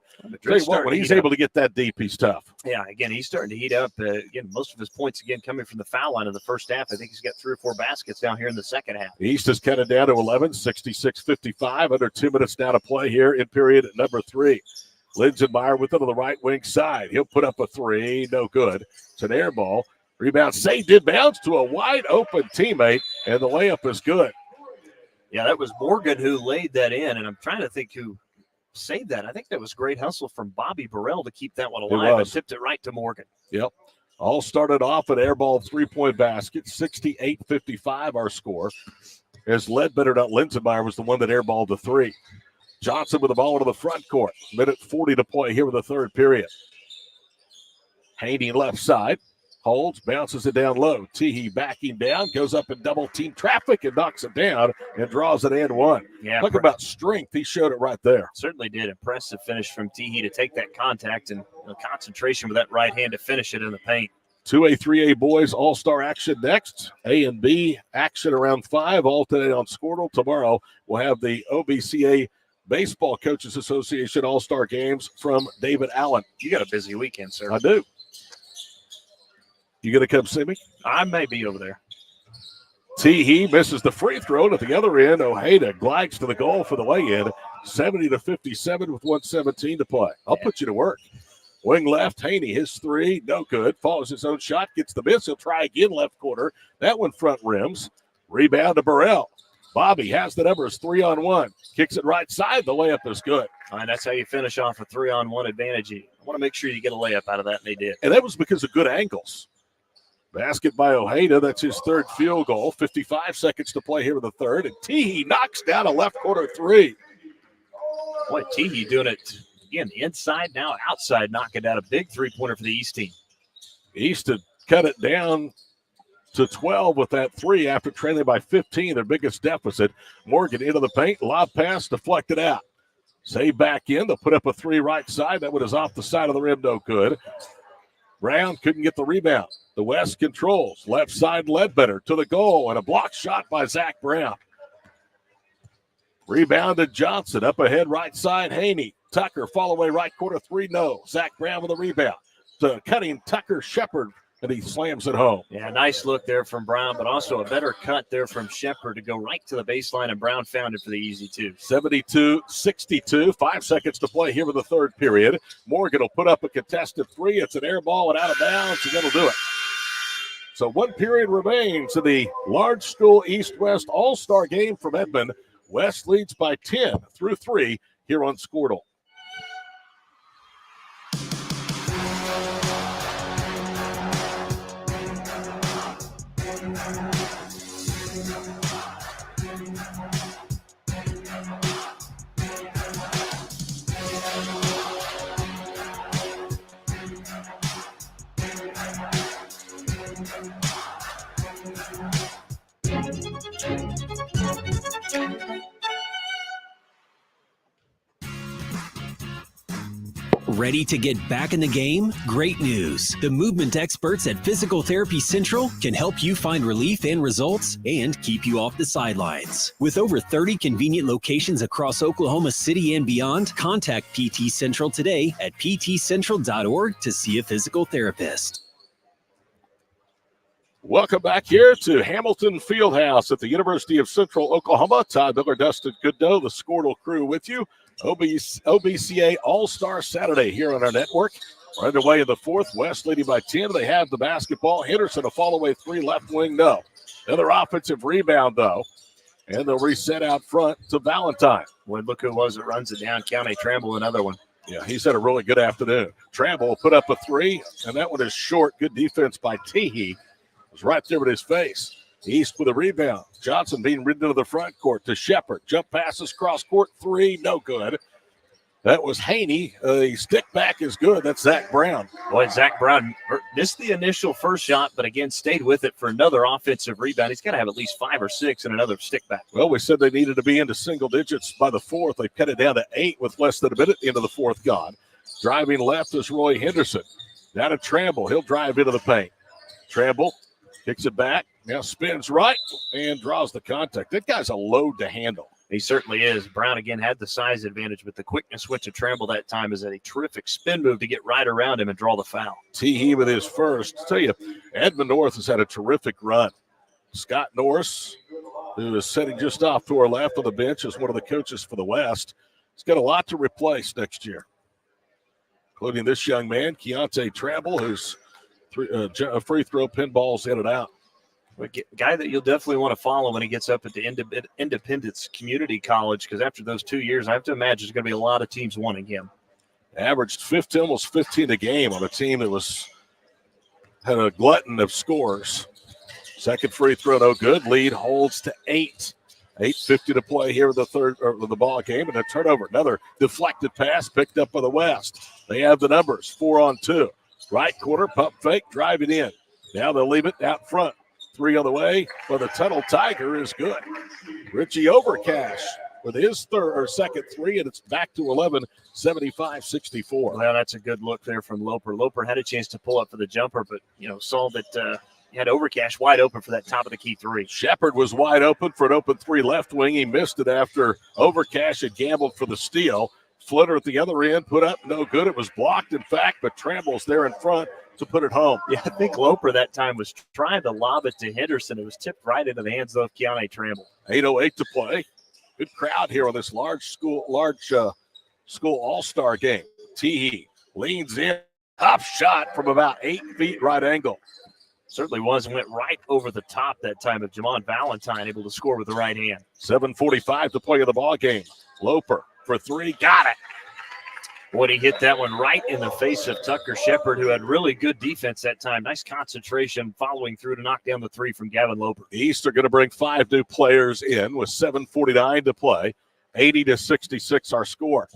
Tell you what, when he's able to get that deep, he's tough. Yeah, again, he's starting to heat up. Again, most of his points, again, coming from the foul line in the first half. I think he's got 3 or 4 baskets down here in the second half. East has cut it down to 11, 66-55. Under 2 minutes now to play here in period number 3. Linsenmeyer with it on the right wing side. He'll put up a 3. No good. It's an air ball. Rebound saved in bounds to a wide open teammate, and the layup is good. Yeah, that was Morgan who laid that in, and I'm trying to think who saved that. I think that was great hustle from Bobby Burrell to keep that one alive and tipped it right to Morgan. Yep. All started off an airball three-point basket, 68-55 our score, as Ledbetter, not Linsenmeyer, was the one that airballed the three. Johnson with the ball into the front court. Minute 40 to play here with the third period. Haney left side. Holds, bounces it down low. Teehee backing down, goes up in double team traffic and knocks it down and draws it and one. Yeah, talk about strength. He showed it right there. Certainly did. Impressive finish from Teehee to take that contact and concentration with that right hand to finish it in the paint. 2A, 3A boys all-star action next. A and B action around 5, all today on Squirtle. Tomorrow we'll have the OBCA Baseball Coaches Association all-star games from David Allen. You got a busy weekend, sir. I do. You going to come see me? I may be over there. Teehee misses the free throw, and at the other end, Ojeda glides to the goal for the lay-in. 70-57 with 1:17 to play. I'll put you to work. Wing left, Haney, his three, no good. Follows his own shot, gets the miss. He'll try again left corner. That one front rims. Rebound to Burrell. Bobby has the numbers 3-on-1. Kicks it right side. The layup is good. And that's how you finish off a 3-on-1 advantage. You want to make sure you get a layup out of that, and they did. And that was because of good angles. Basket by Ojeda. That's his third field goal. 55 seconds to play here with the third. And Teehee knocks down a left corner three. Boy, Teehee doing it again, inside, now outside, knocking down a big three-pointer for the East team. East had cut it down to 12 with that three after trailing by 15, their biggest deficit. Morgan into the paint, lob pass, deflected out. Save back in. They'll put up a three right side. That one is off the side of the rim, no good. Brown couldn't get the rebound. The West controls. Left side, Ledbetter to the goal, and a block shot by Zach Brown. Rebounded Johnson. Up ahead, right side, Haney. Tucker, fall away right corner, three, no. Zach Brown with a rebound. To cutting Tucker Shepard, and he slams it home. Yeah, nice look there from Brown, but also a better cut there from Shepard to go right to the baseline, and Brown found it for the easy two. 72-62, 5 seconds to play here with the third period. Morgan will put up a contested three. It's an air ball and out of bounds, and that'll do it. So 1 period remains in the large school East-West all-star game from Edmond. West leads by 10 through 3 here on Squirtle. Ready to get back in the game? Great news. The movement experts at Physical Therapy Central can help you find relief and results and keep you off the sidelines. With over 30 convenient locations across Oklahoma City and beyond, contact PT Central today at ptcentral.org to see a physical therapist. Welcome back here to Hamilton Fieldhouse at the University of Central Oklahoma. Todd Miller, Dustin Gooddoe, the Squirtle crew with you. OBCA All-Star Saturday here on our network. We're underway in the fourth. West leading by 10. They have the basketball. Henderson, a fall-away three, left wing, no. Another offensive rebound, though. And they'll reset out front to Valentine. Boy, look who it was that runs it down. County Tramble, another one. Yeah, he's had a really good afternoon. Tramble will put up a three, and that one is short. Good defense by Teehee. It was right there with his face. East with a rebound. Johnson being ridden into the front court to Shepard. Jump passes, cross court, three, no good. That was Haney. The stick back is good. That's Zach Brown. Boy, Zach Brown missed the initial first shot, but again stayed with it for another offensive rebound. He's got to have at least 5 or 6 and another stick back. Well, we said they needed to be into single digits by the fourth. They cut it down to 8 with less than a minute into the fourth gone. Driving left is Roy Henderson. Down to Tramble. He'll drive into the paint. Tramble kicks it back. Now spins right and draws the contact. That guy's a load to handle. He certainly is. Brown again had the size advantage, but the quickness which to Tramble that time is a terrific spin move to get right around him and draw the foul. Teehee with his first. I tell you, Edmond North has had a terrific run. Scott Norris, who is sitting just off to our left on the bench, is one of the coaches for the West. He's got a lot to replace next year, including this young man, Keontae Tramble, who's a free throw pinballs in and out. A guy that you'll definitely want to follow when he gets up at the Independence Community College, because after those 2 years, I have to imagine there's going to be a lot of teams wanting him. Averaged 15, almost 15 a game on a team that had a glutton of scores. Second free throw, no good. Lead holds to 8. 8:50 to play here in the third or the ball game, and a turnover. Another deflected pass picked up by the West. They have the numbers, 4-on-2. Right corner, pump fake, drive it in. Now they'll leave it out front. 3 on the way, but the Tunnel Tiger is good. Richie Overcash with his second three, and it's back to 11, 75-64. Well, that's a good look there from Loper. Loper had a chance to pull up for the jumper, but, saw that he had Overcash wide open for that top of the key three. Shepard was wide open for an open three left wing. He missed it after Overcash had gambled for the steal. Flitter at the other end, put up, no good. It was blocked, in fact, but Trammell's there in front to put it home. Yeah, I think Loper that time was trying to lob it to Henderson. It was tipped right into the hands of Keone Trammell. 8:08 to play. Good crowd here on this large school all-star game. Teehee leans in, top shot from about 8 feet right angle. Certainly was, and went right over the top that time of Jamon Valentine, able to score with the right hand. 7:45 to play in the ball game. Loper for 3, got it. Boy, he hit that one right in the face of Tucker Shepard, who had really good defense that time. Nice concentration following through to knock down the 3 from Gavin Loper. The East are going to bring 5 new players in with 7:49 to play. 80-66 our score.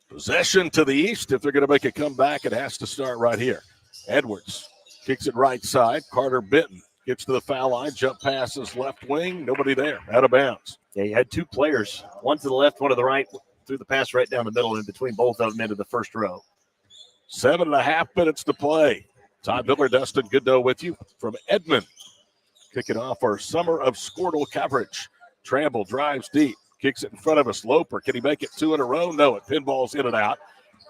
Possession to the East. If they're going to make a comeback, it has to start right here. Edwards kicks it right side. Carter Benton gets to the foul line. Jump passes left wing. Nobody there. Out of bounds. Yeah, you had 2 players, one to the left, one to the right. Threw the pass right down the middle and between both of them into the first row. 7.5 minutes to play. Todd Miller, Dustin Goodnow with you from Edmond. Kicking off our summer of Squirtle coverage. Trammell drives deep. Kicks it in front of us. Loper, can he make it 2 in a row? No, it pinballs in and out.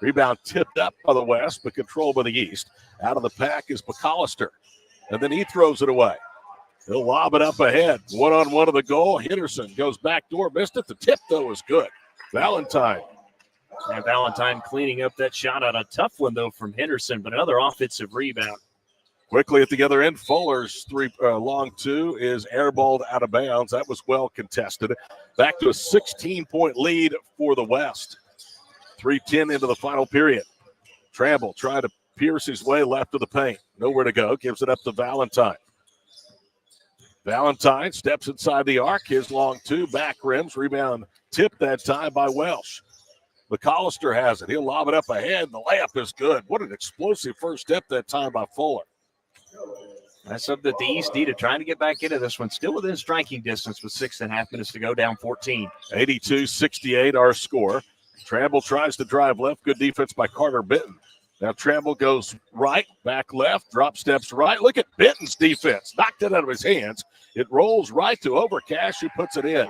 Rebound tipped up by the West, but controlled by the East. Out of the pack is McAllister. And then he throws it away. He'll lob it up ahead. 1-on-1 of the goal. Henderson goes backdoor, missed it. The tip, though, is good. Valentine. And Valentine cleaning up that shot on a tough one, though, from Henderson, but another offensive rebound. Quickly at the other end, Fuller's long 2 is airballed out of bounds. That was well contested. Back to a 16-point lead for the West. 3:10 into the final period. Trammell trying to pierce his way left of the paint. Nowhere to go. Gives it up to Valentine. Valentine steps inside the arc. His long 2, back rims. Rebound tipped that time by Welsh. McAllister has it. He'll lob it up ahead. The layup is good. What an explosive first step that time by Fuller. That's something that the East needed, trying to get back into this one. Still within striking distance with 6.5 minutes to go, down 14. 82-68 our score. Trammell tries to drive left. Good defense by Carter Benton. Now Trammell goes right, back left, drop steps right. Look at Benton's defense. Knocked it out of his hands. It rolls right to Overcash, who puts it in.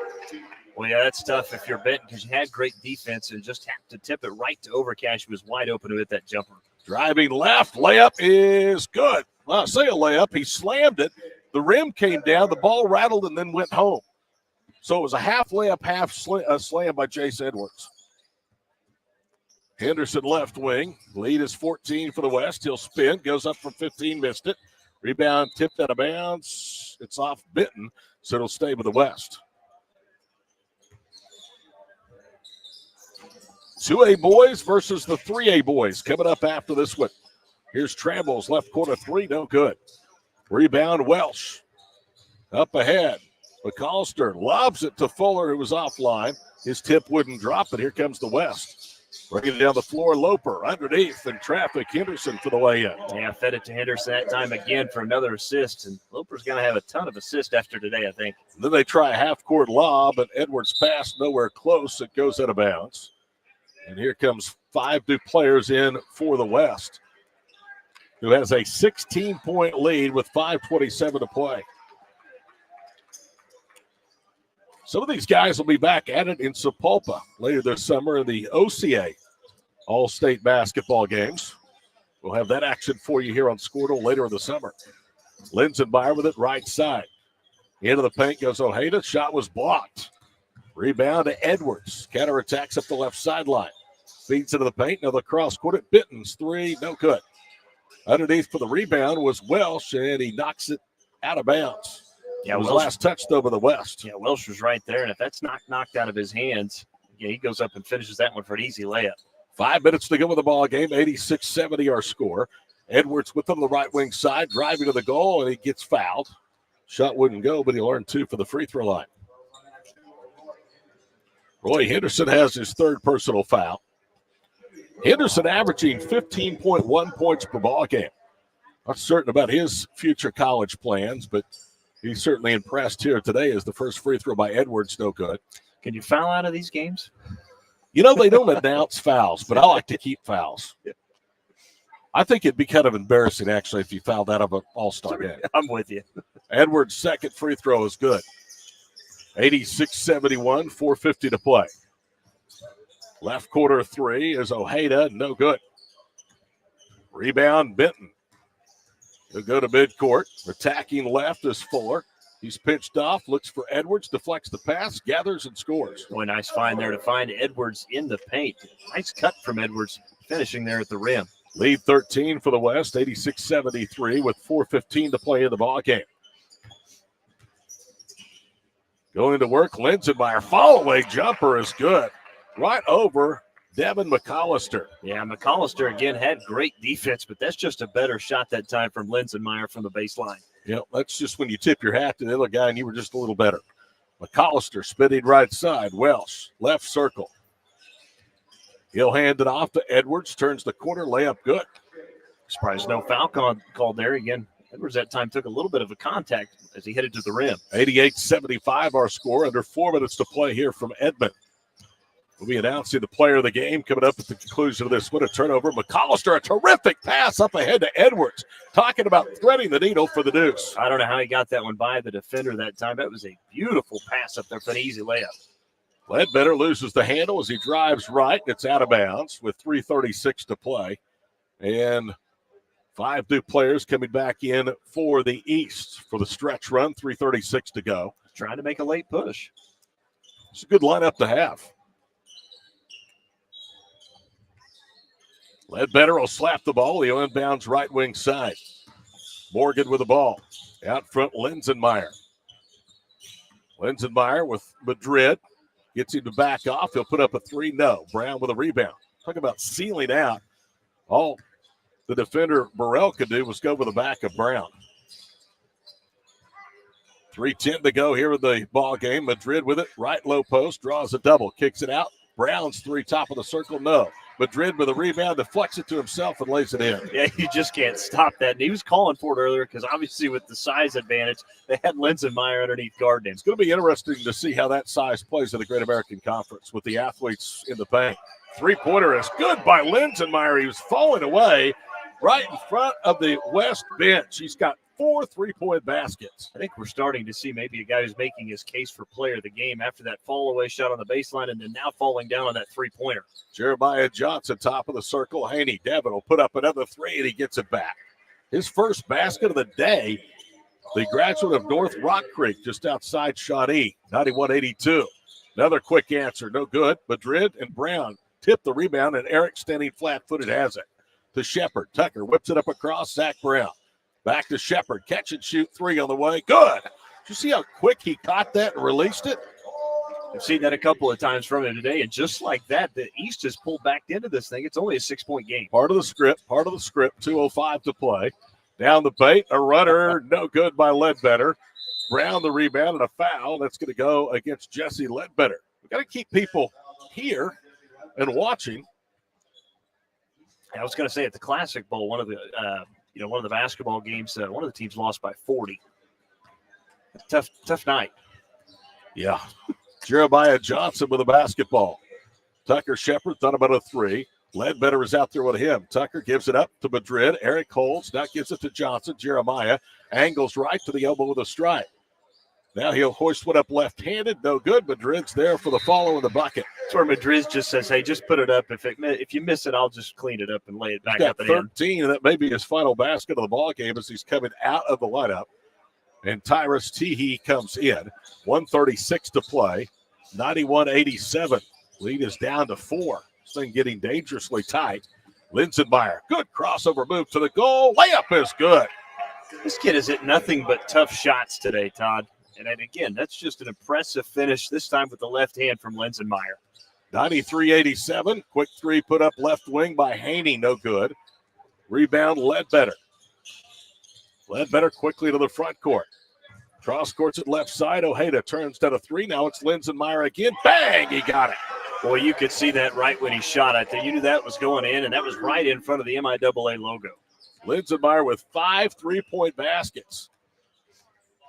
Well, yeah, that's tough if you're Benton because you had great defense and just had to tip it right to Overcash, who was wide open to hit that jumper. Driving left, layup is good. Well, I say a layup. He slammed it. The rim came down. The ball rattled and then went home. So it was a half layup, half slam by Jace Edwards. Henderson left wing. Lead is 14 for the West. He'll spin. Goes up from 15. Missed it. Rebound tipped out of bounds. It's off Benton, so it'll stay with the West. 2A boys versus the 3A boys coming up after this one. Here's Trammell's left corner 3, no good. Rebound Welsh. Up ahead. McAllister lobs it to Fuller, who was offline. His tip wouldn't drop, but here comes the West. Bringing it down the floor, Loper underneath in traffic. Henderson for the way in. Yeah, fed it to Henderson that time again for another assist, and Loper's going to have a ton of assists after today, I think. Then they try a half-court lob, but Edwards' pass nowhere close. It goes out of bounds. And here comes 5 new players in for the West, who has a 16-point lead with 5:27 to play. Some of these guys will be back at it in Sapulpa later this summer in the OCA All-State Basketball Games. We'll have that action for you here on Squirtle later in the summer. Linsenmeyer with it right side. Into the paint goes Ojeda. Shot was blocked. Rebound to Edwards. Counterattacks up the left sideline. Feeds into the paint. Another cross court at Benton's three. No good. Underneath for the rebound was Welsh, and he knocks it out of bounds. Yeah, his Welsh last touch, though, by the West. Yeah, Welsh was right there, and if that's not knocked out of his hands, yeah, he goes up and finishes that one for an easy layup. 5 minutes to go with the ball game. 86-70 our score. Edwards within the right wing side, driving to the goal, and he gets fouled. Shot wouldn't go, but he'll earn 2 for the free throw line. Roy Henderson has his 3rd personal foul. Henderson averaging 15.1 points per ball game. Not certain about his future college plans, but he's certainly impressed here today as the first free throw by Edwards, no good. Can you foul out of these games? You know, they don't announce fouls, but I like to keep fouls. I think it'd be kind of embarrassing, actually, if you fouled out of an all-star game. I'm with you. Edwards' second free throw is good. 86-71, 4:50 to play. Left corner three is Ojeda, no good. Rebound, Benton. He'll go to midcourt. Attacking left is Fuller. He's pitched off, looks for Edwards, deflects the pass, gathers and scores. Boy, nice find there to find Edwards in the paint. Nice cut from Edwards, finishing there at the rim. Lead 13 for the West, 86-73 with 4:15 to play in the ball game. Going to work, Linsenmeyer. Fall-away jumper is good. Right over Devin McAllister. Yeah, McAllister again had great defense, but that's just a better shot that time from Linsenmeyer from the baseline. Yeah, that's just when you tip your hat to the other guy and you were just a little better. McAllister spinning right side. Welsh, left circle. He'll hand it off to Edwards, turns the corner, layup good. Surprised no foul called there. Again, Edwards that time took a little bit of a contact as he headed to the rim. 88-75 our score, under 4 minutes to play here from Edmond. We'll be announcing the player of the game coming up at the conclusion of this. What a turnover. McAllister, a terrific pass up ahead to Edwards. Talking about threading the needle for the Deuce. I don't know how he got that one by the defender that time. That was a beautiful pass up there for an easy layup. Ledbetter loses the handle as he drives right. It's out of bounds with 3:36 to play. And 5 new players coming back in for the East for the stretch run. 3:36 to go. Trying to make a late push. It's a good lineup to have. Ledbetter will slap the ball. He'll inbounds right wing side. Morgan with the ball. Out front, Linsenmeyer. Linsenmeyer with Madrid. Gets him to back off. He'll put up a 3. No. Brown with a rebound. Talk about sealing out. All the defender Burrell could do was go with the back of Brown. 3:10 to go here in the ball game. Madrid with it. Right low post. Draws a double. Kicks it out. Brown's 3 top of the circle. No. Madrid with a rebound, deflects it to himself and lays it in. Yeah, you just can't stop that. And he was calling for it earlier because obviously with the size advantage, they had Linsenmeyer underneath guarding him. It's going to be interesting to see how that size plays in the Great American Conference with the athletes in the paint. 3-pointer is good by Linsenmeyer. He was falling away right in front of the West bench. He's got 4 3-point baskets. I think we're starting to see maybe a guy who's making his case for player of the game after that fall-away shot on the baseline and then now falling down on that 3-pointer. Jeremiah Johnson, top of the circle. Haney Devin will put up another 3, and he gets it back. His first basket of the day, the graduate of North Rock Creek, just outside Shawnee, 91-82. Another quick answer, no good. Madrid and Brown tip the rebound, and Eric standing flat-footed has it. To Shepard. Tucker whips it up across. Zach Brown. Back to Shepard. Catch and shoot 3 on the way. Good. Did you see how quick he caught that and released it? I've seen that a couple of times from him today, and just like that, the East has pulled back into this thing. It's only a 6-point game. Part of the script. 2:05 to play. Down the paint. A runner. No good by Ledbetter. Brown the rebound and a foul. That's going to go against Jesse Ledbetter. We've got to keep people here and watching. I was going to say at the Classic Bowl, one of the basketball games, one of the teams lost by 40. Tough night. Yeah. Jeremiah Johnson with a basketball. Tucker Shepard thought about a 3. Ledbetter is out there with him. Tucker gives it up to Madrid. Eric holds. Now gives it to Johnson. Jeremiah angles right to the elbow with a strike. Now he'll hoist one up left-handed. No good. Madrid's there for the follow in the bucket. That's where Madrid just says, hey, just put it up. If you miss it, I'll just clean it up and lay it back up and 13, and that may be his final basket of the ball game as he's coming out of the lineup. And Tyrus Teehee comes in. 1:36 to play. 91-87. Lead is down to 4. This thing getting dangerously tight. Linsenmeyer, good crossover move to the goal. Layup is good. This kid has hit nothing but tough shots today, Todd. And then again, that's just an impressive finish, this time with the left hand from Linsenmeyer. 93-87. Quick three put up left wing by Haney. No good. Rebound, Ledbetter. Ledbetter quickly to the front court. Cross courts at left side. Ojeda turns down a three. Now it's Linsenmeyer again. Bang! He got it. Boy, you could see that right when he shot it. You knew that was going in, and that was right in front of the MIAA logo. Linsenmeyer with 5 3-point baskets.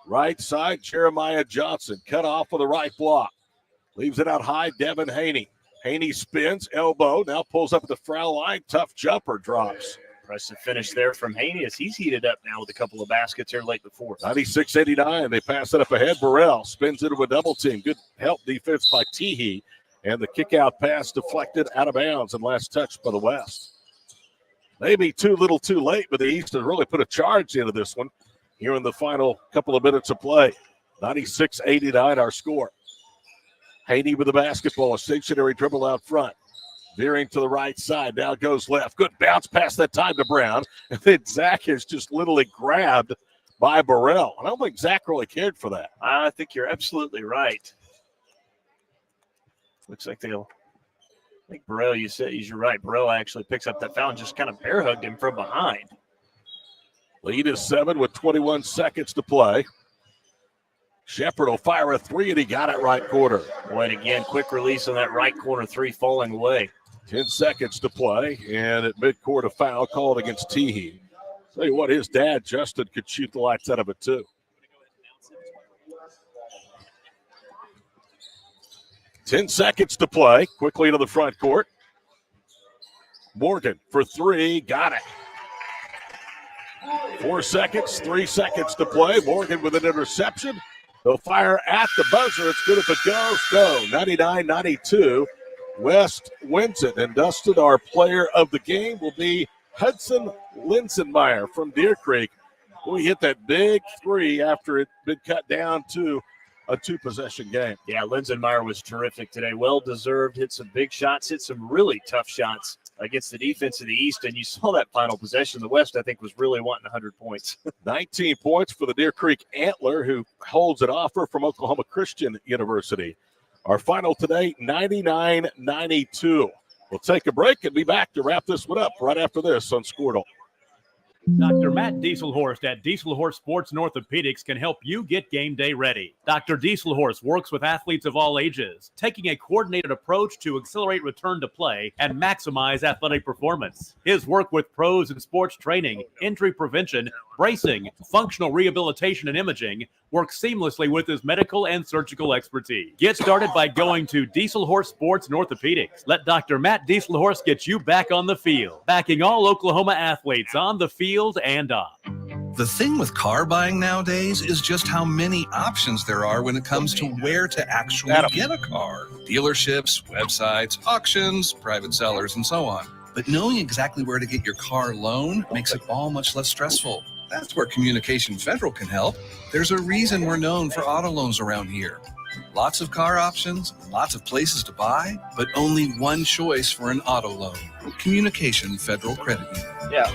Right side, Jeremiah Johnson cut off with the right block. Leaves it out high, Devin Haney. Haney spins, elbow, now pulls up at the foul line. Tough jumper drops. Impressive finish there from Haney as he's heated up now with a couple of baskets here late in the fourth. 96-89, they pass it up ahead. Burrell spins into a double team. Good help defense by Teehee. And the kick-out pass deflected out of bounds and last touched by the West. Maybe too little too late, but the East has really put a charge into this one here in the final couple of minutes of play. 96-89 our score. Haney with the basketball, a stationary dribble out front. Veering to the right side, now goes left. Good bounce pass that time to Brown. And then Zach is just literally grabbed by Burrell. I don't think Zach really cared for that. I think you're absolutely right. Looks like I think Burrell, you're right. Burrell actually picks up that foul and just kind of bear hugged him from behind. Lead is 7 with 21 seconds to play. Shepard will fire a three, and he got it right corner. Boy, and again, quick release on that right corner three falling away. 10 seconds to play, and at midcourt a foul called against Teehee. Tell you what, his dad, Justin, could shoot the lights out of it too. 10 seconds to play. Quickly to the front court. Morgan for three. Got it. 4 seconds, 3 seconds to play. Morgan with an interception. They'll fire at the buzzer. It's good if it goes. Go. 99-92. West wins it. And Dustin, our player of the game, will be Hudson Linsenmeyer from Deer Creek. We hit that big three after it had been cut down to a 2-possession game. Yeah, Linsenmeyer was terrific today. Well-deserved. Hit some big shots. Hit some really tough shots against the defense of the East. And you saw that final possession. The West, I think, was really wanting 100 points. 19 points for the Deer Creek Antler, who holds an offer from Oklahoma Christian University. Our final today, 99-92. We'll take a break and be back to wrap this one up right after this on Squirtle. Dr. Matt Dieselhorst at Dieselhorst Sports and Orthopedics can help you get game day ready. Dr. Dieselhorst works with athletes of all ages, taking a coordinated approach to accelerate return to play and maximize athletic performance. His work with pros in sports training, injury prevention, bracing, functional rehabilitation, and imaging works seamlessly with his medical and surgical expertise. Get started by going to Dieselhorst Sports and Orthopedics. Let Dr. Matt Dieselhorst get you back on the field, backing all Oklahoma athletes on the field and off. The thing with car buying nowadays is just how many options there are when it comes to where to actually get a car. Dealerships, websites, auctions, private sellers, and so on. But knowing exactly where to get your car loan makes it all much less stressful. That's where Communication Federal can help. There's a reason we're known for auto loans around here. Lots of car options, lots of places to buy, but only one choice for an auto loan. Communication Federal Credit Union. Yeah.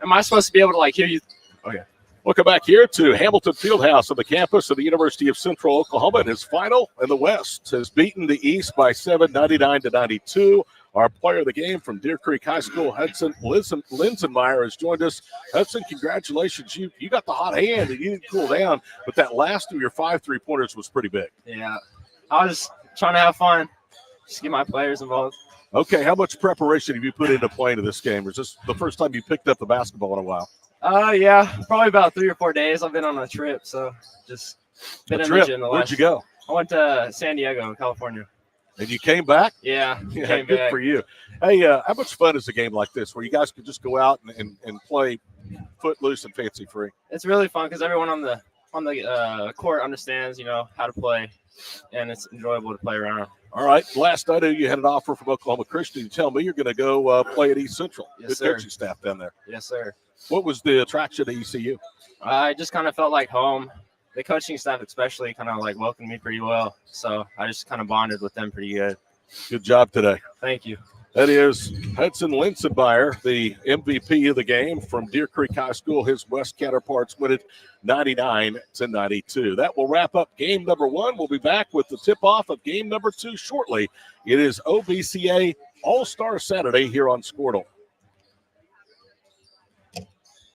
Am I supposed to be able to hear you? Okay. Welcome back here to Hamilton Fieldhouse on the campus of the University of Central Oklahoma. And his final in the West has beaten the East by 7, 99-92. Our player of the game from Deer Creek High School, Hudson Linsenmeyer, has joined us. Hudson, congratulations. You got the hot hand and you didn't cool down, but that last of your 5 3-pointers was pretty big. Yeah. I was just trying to have fun, just get my players involved. Okay, how much preparation have you put into playing in this game? Or is this the first time you picked up the basketball in a while? Yeah, probably about 3 or 4 days. I've been on a trip, so just been in the gym. Where'd you go? I went to San Diego, California. And you came back? Yeah, good back. For you. Hey, how much fun is a game like this where you guys could just go out and play footloose and fancy free? It's really fun because everyone on the court understands, how to play, and it's enjoyable to play around. All right. Last I knew you had an offer from Oklahoma Christian. You tell me you're going to go play at East Central. Yes, good sir. coaching staff down there. Yes, sir. What was the attraction to ECU? I just kind of felt like home. The coaching staff especially kind of welcomed me pretty well. So I just kind of bonded with them pretty good. Good job today. Thank you. That is Hudson Linsenmeyer, the MVP of the game from Deer Creek High School. His West counterparts win it 99-92. That will wrap up game number 1. We'll be back with the tip-off of game number 2 shortly. It is OBCA All-Star Saturday here on Squirtle.